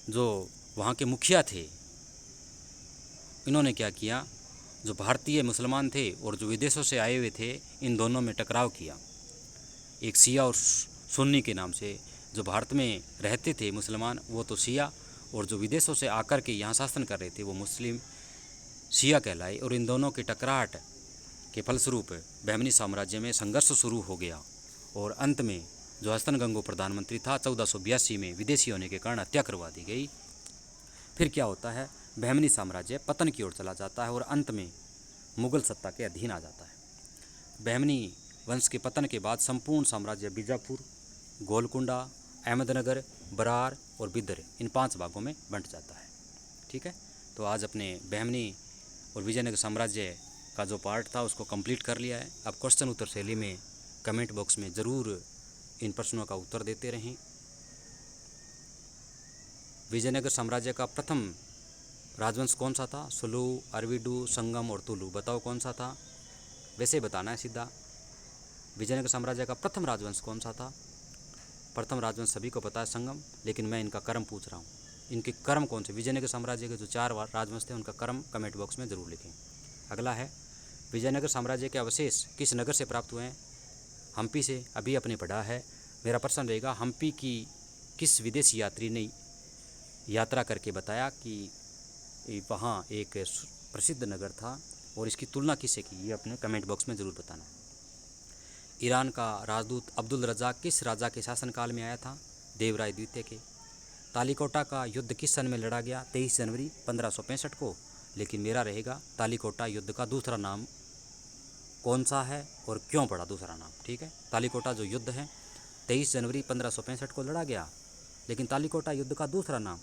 जो वहाँ के मुखिया थे, इन्होंने क्या किया, जो भारतीय मुसलमान थे और जो विदेशों से आए हुए थे, इन दोनों में टकराव किया। एक शिया और सुन्नी के नाम से। जो भारत में रहते थे मुसलमान, वो तो शिया, और जो विदेशों से आकर के यहाँ शासन कर रहे थे वो मुस्लिम शिया कहलाए। और इन दोनों की टकराहट के फलस्वरूप बहमनी साम्राज्य में संघर्ष शुरू हो गया और अंत में जो हसन गंगू प्रधानमंत्री था, 1482 में विदेशी होने के कारण हत्या करवा दी गई। फिर क्या होता है? बहमनी साम्राज्य पतन की ओर चला जाता है और अंत में मुग़ल सत्ता के अधीन आ जाता है। बहमनी वंश के पतन के बाद संपूर्ण साम्राज्य बीजापुर, गोलकुंडा, अहमदनगर, बरार और बिदर, इन 5 भागों में बंट जाता है। ठीक है, तो आज अपने बहमनी और विजयनगर साम्राज्य का जो पार्ट था उसको कंप्लीट कर लिया है। अब क्वेश्चन उत्तर शैली में कमेंट बॉक्स में ज़रूर इन प्रश्नों का उत्तर देते रहें। विजयनगर साम्राज्य का प्रथम राजवंश कौन सा था? सुलू, अरविडू, संगम और तुलु। बताओ कौन सा था? वैसे बताना है सीधा। विजयनगर साम्राज्य का प्रथम राजवंश कौन सा था? प्रथम राजवंश सभी को पता है, संगम, लेकिन मैं इनका कर्म पूछ रहा हूँ। इनके कर्म कौन से? विजयनगर साम्राज्य के जो 4 राजवंश थे उनका कर्म कमेंट बॉक्स में ज़रूर लिखें। अगला है, विजयनगर साम्राज्य के अवशेष किस नगर से प्राप्त हुए हैं? हम्पी से। अभी अपने पढ़ा है। मेरा प्रश्न रहेगा, हम्पी की किस विदेशी यात्री ने यात्रा करके बताया कि वहाँ एक प्रसिद्ध नगर था और इसकी तुलना किससे की? ये अपने कमेंट बॉक्स में ज़रूर बताना। ईरान का राजदूत अब्दुल रज़ाक किस राजा के शासनकाल में आया था? देवराय द्वितीय के। तालीकोटा का युद्ध किस सन में लड़ा गया? 23 जनवरी 1565 को। लेकिन मेरा रहेगा, तालीकोटा युद्ध का दूसरा नाम कौन सा है और क्यों पड़ा दूसरा नाम? ठीक है, तालीकोटा जो युद्ध है 23 जनवरी 1565 को लड़ा गया, लेकिन तालीकोटा युद्ध का दूसरा नाम।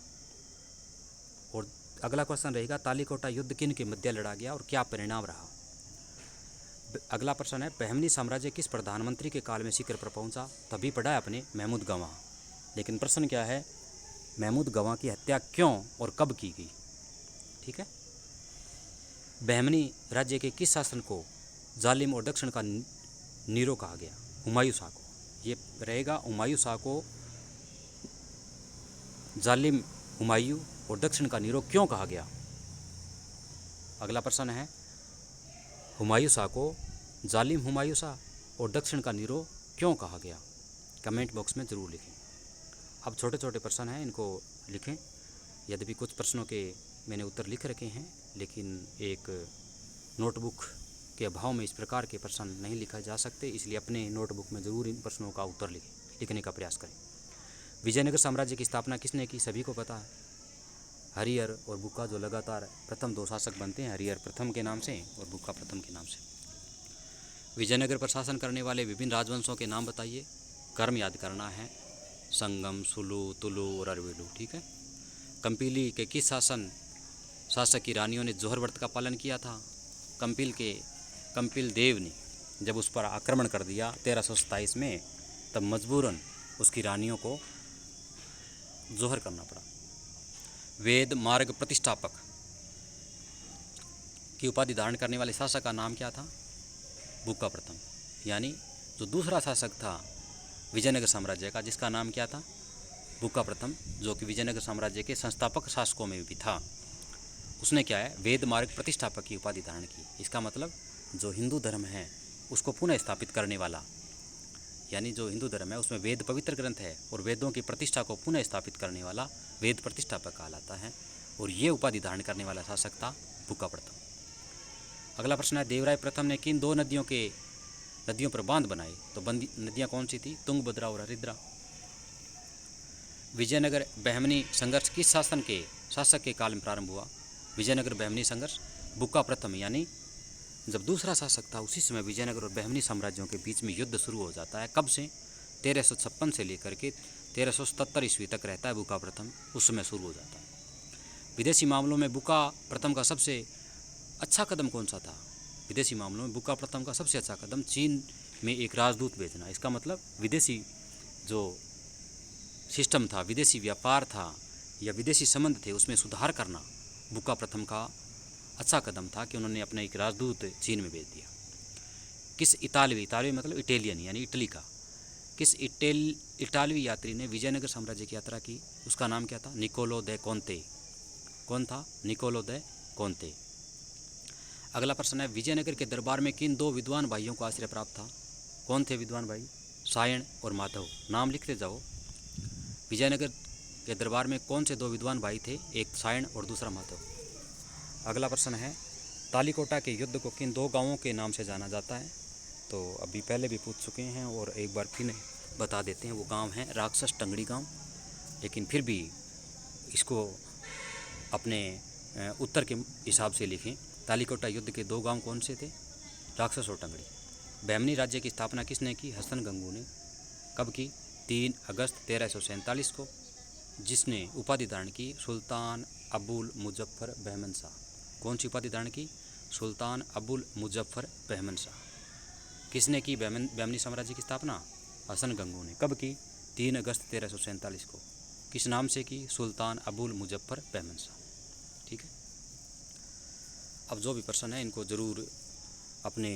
और अगला क्वेश्चन रहेगा, तालीकोटा युद्ध किन के मध्य लड़ा गया और क्या परिणाम रहा? अगला प्रश्न है, बहमनी साम्राज्य किस प्रधानमंत्री के काल में शिखर पर पहुंचा? तभी पढ़ा है अपने, महमूद गवां। लेकिन प्रश्न क्या है, महमूद गवां की हत्या क्यों और कब की गई? ठीक है, बहमनी राज्य के किस शासन को जालिम और दक्षिण का नीरो कहा गया? हुमायूं शाह को। ये रहेगा, हुमायूं शाह को जालिम हुमायूं और दक्षिण का नीरो क्यों कहा गया? अगला प्रश्न है, हुमायूं शाह को जालिम हुमायूं शाह और दक्षिण का नीरो क्यों कहा गया? कमेंट बॉक्स में ज़रूर लिखें। अब छोटे छोटे प्रश्न हैं, इनको लिखें। यद्यपि कुछ प्रश्नों के मैंने उत्तर लिख रखे हैं, लेकिन एक नोटबुक के अभाव में इस प्रकार के प्रश्न नहीं लिखा जा सकते, इसलिए अपने नोटबुक में ज़रूर इन प्रश्नों का उत्तर लिखने का प्रयास करें। विजयनगर साम्राज्य की स्थापना किसने की? सभी को पता है, हरिहर और बुक्का, जो लगातार प्रथम 2 शासक बनते हैं, हरिहर प्रथम के नाम से और बुक्का प्रथम के नाम से। विजयनगर पर शासन करने वाले विभिन्न राजवंशों के नाम बताइए। कर्म याद करना है, संगम, सुलू, तुलु और अरविडू। ठीक है, कंपीली के किस शासक की रानियों ने जोहर व्रत का पालन किया था? कंपिल देव ने जब उस पर आक्रमण कर दिया 1327 में, तब मजबूरन उसकी रानियों को जोहर करना पड़ा। वेद मार्ग प्रतिष्ठापक की उपाधि धारण करने वाले शासक का नाम क्या था? बुक्का प्रथम। यानी जो दूसरा शासक था विजयनगर साम्राज्य का, जिसका नाम क्या था? बुक्का प्रथम, जो कि विजयनगर साम्राज्य के संस्थापक शासकों में भी था। उसने क्या है, वेद मार्ग प्रतिष्ठापक की उपाधि धारण की। इसका मतलब जो हिंदू धर्म है उसको पुनः स्थापित करने वाला, यानी जो हिंदू धर्म है उसमें वेद पवित्र ग्रंथ है और वेदों की प्रतिष्ठा को पुनः स्थापित करने वाला वेद प्रतिष्ठापक कहलाता है। और ये उपाधि धारण करने वाला शासक था बुक्का प्रथम। अगला प्रश्न है, देवराय प्रथम ने किन 2 नदियों पर बांध बनाए? तो नदियाँ कौन सी थी? तुंगभद्रा और हरिद्रा। विजयनगर बहमनी संघर्ष किस शासक के काल में प्रारंभ हुआ? विजयनगर बहमनी संघर्ष बुक्का प्रथम, यानी जब दूसरा शासक था उसी समय विजयनगर और बहमनी साम्राज्यों के बीच में युद्ध शुरू हो जाता है। कब से? 1356 से लेकर के 1377 ईस्वी तक रहता है बुक्का प्रथम, उस समय शुरू हो जाता है। विदेशी मामलों में बुक्का प्रथम का सबसे अच्छा कदम कौन सा था? विदेशी मामलों में बुक्का प्रथम का सबसे अच्छा कदम चीन में एक राजदूत भेजना। इसका मतलब विदेशी जो सिस्टम था, विदेशी व्यापार था या विदेशी संबंध थे, उसमें सुधार करना बुक्का प्रथम का अच्छा कदम था कि उन्होंने अपना एक राजदूत चीन में भेज दिया। किस इतालवी मतलब इटालियन यानी इटली का, किस इटालवी यात्री ने विजयनगर साम्राज्य की यात्रा की? उसका नाम क्या था? निकोलो दे कोंते। कौन था? निकोलो दे कोंते। अगला प्रश्न है, विजयनगर के दरबार में किन 2 विद्वान भाइयों को आश्रय प्राप्त था? कौन थे विद्वान भाई? सायण और माधव। नाम लिखते जाओ। विजयनगर के दरबार में कौन से 2 विद्वान भाई थे? एक सायण और दूसरा माधव। अगला प्रश्न है, तालीकोटा के युद्ध को किन 2 गांवों के नाम से जाना जाता है? तो अभी पहले भी पूछ चुके हैं और एक बार फिर बता देते हैं। वो गांव है राक्षस टंगड़ी गांव, लेकिन फिर भी इसको अपने उत्तर के हिसाब से लिखें। तालीकोटा युद्ध के 2 गांव कौन से थे? राक्षस और टंगड़ी। बहमनी राज्य की स्थापना किसने की? हसन गंगू ने। कब की? 3 अगस्त 1347 को, जिसने उपाधि धारण की सुल्तान अबुल मुजफ्फर बहमन शाह। कौन सी उपाधि धारण की? सुल्तान अबुल मुजफ्फर बहमन शाह। किसने की बहमनी साम्राज्य की स्थापना? हसन गंगू ने। कब की? 3 अगस्त 1347 को। किस नाम से की? सुल्तान अबुल मुजफ्फर बहमन शाह। ठीक है। अब जो भी प्रश्न है इनको ज़रूर अपने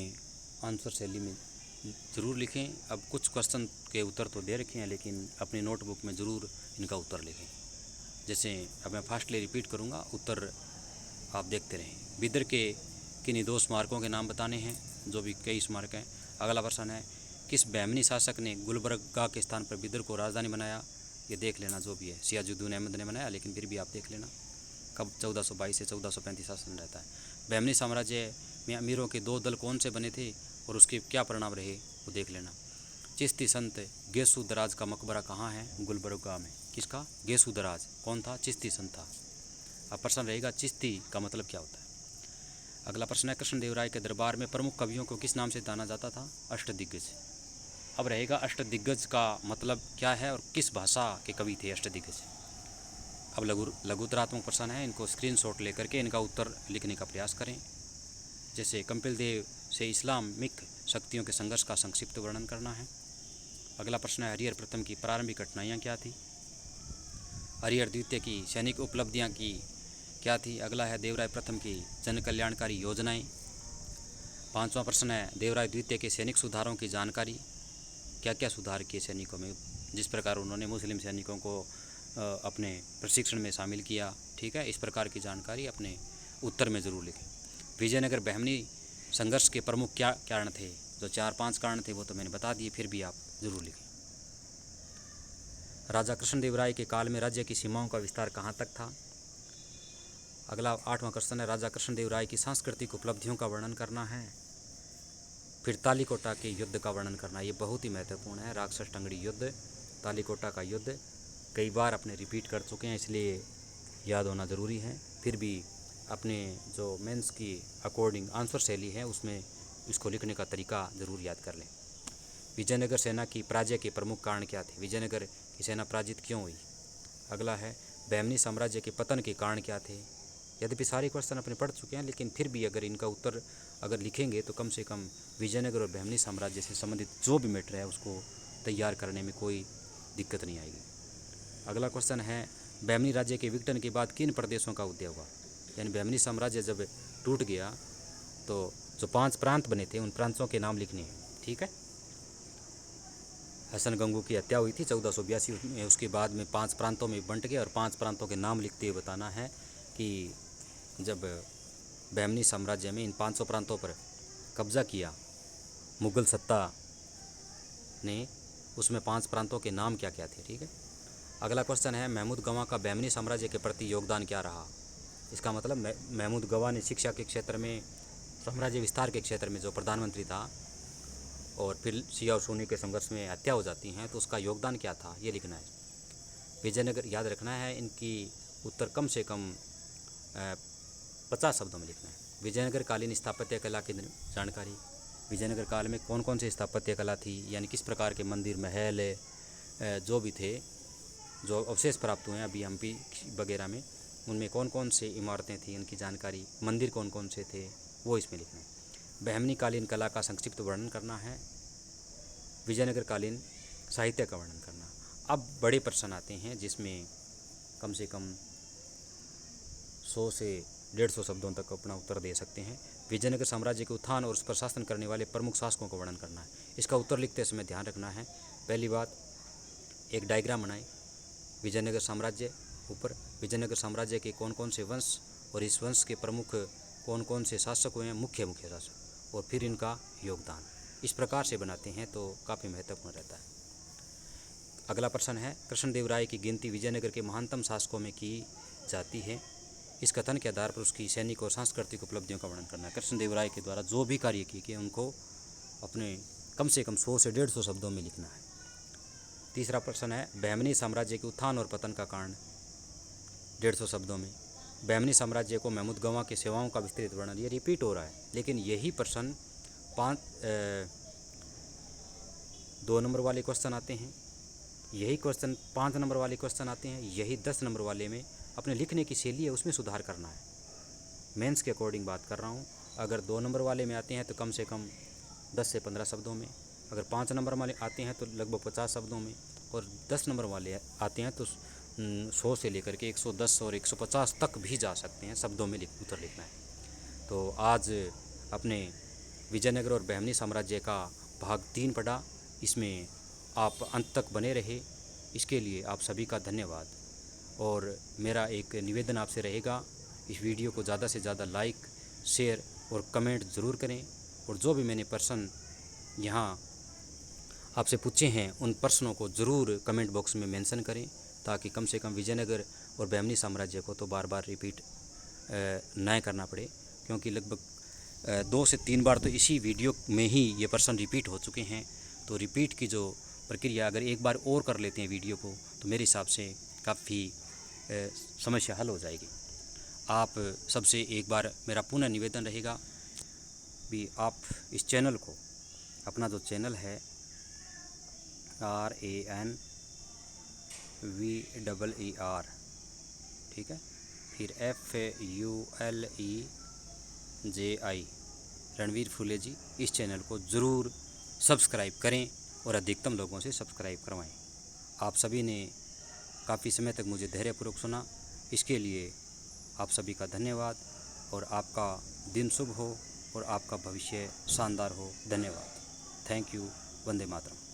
आंसर शैली में ज़रूर लिखें। अब कुछ क्वेश्चन के उत्तर तो दे रखे हैं, लेकिन अपनी नोटबुक में ज़रूर इनका उत्तर लिखें। जैसे अब मैं फास्टली रिपीट करूँगा, उत्तर आप देखते रहें। बिदर के किन्हीं 2 स्मारकों के नाम बताने हैं, जो भी कई स्मारक हैं। अगला प्रश्न है, किस बहमनी शासक ने गुलबर्गा के स्थान पर बिदर को राजधानी बनाया? ये देख लेना जो भी है। सियाजुद्दीन अहमद ने बनाया, लेकिन फिर भी आप देख लेना। कब? 1422 से 1435 शासन रहता है। बहमनी साम्राज्य में अमीरों के 2 दल कौन से बने थे और उसके क्या परिणाम रहे, वो देख लेना। चिश्ती संत गेसू दराज का मकबरा कहाँ है? गुलबर्गा में। किसका? गेसू दराज। कौन था? चिश्ती संत था। अब प्रश्न रहेगा, चिश्ती का मतलब क्या होता है? अगला प्रश्न है, कृष्णदेवराय के दरबार में प्रमुख कवियों को किस नाम से जाना जाता था? अष्टदिग्गज। अब रहेगा, अष्टदिग्गज का मतलब क्या है और किस भाषा के कवि थे अष्टदिग्गज? अब लघुतरात्मक प्रश्न है, इनको स्क्रीनशॉट लेकर के इनका उत्तर लिखने का प्रयास करें। जैसे कपिल देव से इस्लामिक शक्तियों के संघर्ष का संक्षिप्त वर्णन करना है। अगला प्रश्न है, हरिहर प्रथम की प्रारंभिक कठिनाइयाँ क्या थी? हरिहर द्वितीय की सैनिक उपलब्धियाँ की क्या थी? अगला है, देवराय प्रथम की जन कल्याणकारी योजनाएं। 5वां प्रश्न है, देवराय द्वितीय के सैनिक सुधारों की जानकारी। क्या क्या सुधार किए सैनिकों में, जिस प्रकार उन्होंने मुस्लिम सैनिकों को अपने प्रशिक्षण में शामिल किया। ठीक है, इस प्रकार की जानकारी अपने उत्तर में ज़रूर लिखें। विजयनगर बहमनी संघर्ष के प्रमुख क्या कारण थे? जो 4-5 कारण थे वो तो मैंने बता दिए, फिर भी आप ज़रूर लिखें। राजा कृष्णदेवराय के काल में राज्य की सीमाओं का विस्तार कहाँ तक था? अगला 8वां क्वेश्चन है, राजा कृष्णदेवराय की सांस्कृतिक उपलब्धियों का वर्णन करना है। फिर तालीकोटा के युद्ध का वर्णन करना, ये बहुत ही महत्वपूर्ण है। राक्षस टंगड़ी युद्ध, तालीकोटा का युद्ध कई बार अपने रिपीट कर चुके हैं, इसलिए याद होना ज़रूरी है। फिर भी अपने जो मेंस की अकॉर्डिंग आंसर शैली है उसमें इसको लिखने का तरीका ज़रूर याद कर लें। विजयनगर सेना की पराजय के प्रमुख कारण क्या थे? विजयनगर की सेना पराजित क्यों हुई? अगला है, बहमनी साम्राज्य के पतन के कारण क्या थे? यद्यपि सारे क्वेश्चन अपने पढ़ चुके हैं, लेकिन फिर भी अगर इनका उत्तर लिखेंगे तो कम से कम विजयनगर और बहमनी साम्राज्य से संबंधित जो भी मैटर है उसको तैयार करने में कोई दिक्कत नहीं आएगी। अगला क्वेश्चन है, बहमनी राज्य के विघटन के बाद किन प्रदेशों का उदय हुआ? यानी बहमनी साम्राज्य जब टूट गया तो जो 5 प्रांत बने थे उन प्रांतों के नाम लिखने हैं। ठीक है, हसन गंगू की हत्या हुई थी 1482 में, उसके बाद में 5 प्रांतों में बंट गए और 5 प्रांतों के नाम लिखते हुए बताना है कि जब बहमनी साम्राज्य में इन 500 प्रांतों पर कब्ज़ा किया मुग़ल सत्ता ने, उसमें 5 प्रांतों के नाम क्या क्या थे। ठीक है, अगला क्वेश्चन है महमूद गवाह का बहमनी साम्राज्य के प्रति योगदान क्या रहा। इसका मतलब महमूद गवाह ने शिक्षा के क्षेत्र में, साम्राज्य विस्तार के क्षेत्र में जो प्रधानमंत्री था और फिर शिया और सुन्नी के संघर्ष में हत्या हो जाती हैं, तो उसका योगदान क्या था ये लिखना है। विजयनगर याद रखना है, इनकी उत्तर कम से कम 50 शब्दों में लिखना है। विजयनगर कालीन स्थापत्य कला की जानकारी, विजयनगर काल में कौन कौन सी स्थापत्य कला थी, यानी किस प्रकार के मंदिर महल जो भी थे, जो अवशेष प्राप्त हुए हैं अभी हम्पी वगैरह में, उनमें कौन कौन से इमारतें थी, उनकी जानकारी, मंदिर कौन कौन से थे, वो इसमें लिखना है। बहमनी कालीन कला का संक्षिप्त वर्णन करना है, विजयनगर कालीन साहित्य का वर्णन करना। अब बड़े प्रश्न आते हैं जिसमें कम से कम 100 से 150 शब्दों तक अपना उत्तर दे सकते हैं। विजयनगर साम्राज्य के उत्थान और उस पर शासन करने वाले प्रमुख शासकों का वर्णन करना है। इसका उत्तर लिखते समय ध्यान रखना है, पहली बात एक डायग्राम बनाएं, विजयनगर साम्राज्य ऊपर, विजयनगर साम्राज्य के कौन कौन से वंश और इस वंश के प्रमुख कौन कौन से शासक हुए हैं, मुख्य शासक, और फिर इनका योगदान। इस प्रकार से बनाते हैं तो काफ़ी महत्वपूर्ण रहता है। अगला प्रश्न है कृष्णदेव राय की गिनती विजयनगर के महानतम शासकों में की जाती है। इस कथन के आधार पर उसकी सैनिक और सांस्कृतिक उपलब्धियों का वर्णन करना है। कृष्णदेव राय के द्वारा जो भी कार्य किए उनको अपने कम से कम 100 से 150 शब्दों में लिखना है। तीसरा प्रश्न है बहमनी साम्राज्य के उत्थान और पतन का कारण, 150 शब्दों में। बहमनी साम्राज्य को महमूद गवाह की सेवाओं का विस्तृत वर्णन, ये रिपीट हो रहा है, लेकिन यही प्रश्न 2 नंबर वाले क्वेश्चन आते हैं, यही क्वेश्चन 5 नंबर वाले क्वेश्चन आते हैं, यही 10 नंबर वाले में अपने लिखने की शैली है उसमें सुधार करना है। मेंस के अकॉर्डिंग बात कर रहा हूँ। अगर 2 नंबर वाले में आते हैं तो कम से कम 10 से 15 शब्दों में, अगर 5 नंबर वाले आते हैं तो लगभग 50 शब्दों में, और 10 नंबर वाले आते हैं तो 100 से लेकर के 110 और 150 तक भी जा सकते हैं शब्दों में उत्तर लिखना है। तो आज अपने विजयनगर और बहमनी साम्राज्य का भाग 3 पढ़ा, इसमें आप अंत तक बने रहे, इसके लिए आप सभी का धन्यवाद। और मेरा एक निवेदन आपसे रहेगा, इस वीडियो को ज़्यादा से ज़्यादा लाइक, शेयर और कमेंट ज़रूर करें, और जो भी मैंने प्रश्न यहाँ आपसे पूछे हैं उन प्रश्नों को ज़रूर कमेंट बॉक्स में मेंशन करें, ताकि कम से कम विजयनगर और बहमनी साम्राज्य को तो बार बार रिपीट न करना पड़े, क्योंकि लगभग 2 से 3 बार तो इसी वीडियो में ही ये प्रश्न रिपीट हो चुके हैं। तो रिपीट की जो प्रक्रिया अगर एक बार और कर लेते हैं वीडियो को, तो मेरे हिसाब से काफ़ी समस्या हल हो जाएगी। आप सबसे एक बार मेरा पुनः निवेदन रहेगा भी आप इस चैनल को, अपना जो चैनल है RANVEER, ठीक है, फिर FULEJI, रणवीर फुले जी, इस चैनल को ज़रूर सब्सक्राइब करें और अधिकतम लोगों से सब्सक्राइब करवाएं। आप सभी ने काफ़ी समय तक मुझे धैर्यपूर्वक सुना, इसके लिए आप सभी का धन्यवाद, और आपका दिन शुभ हो और आपका भविष्य शानदार हो। धन्यवाद। Thank you. वंदे मातरम।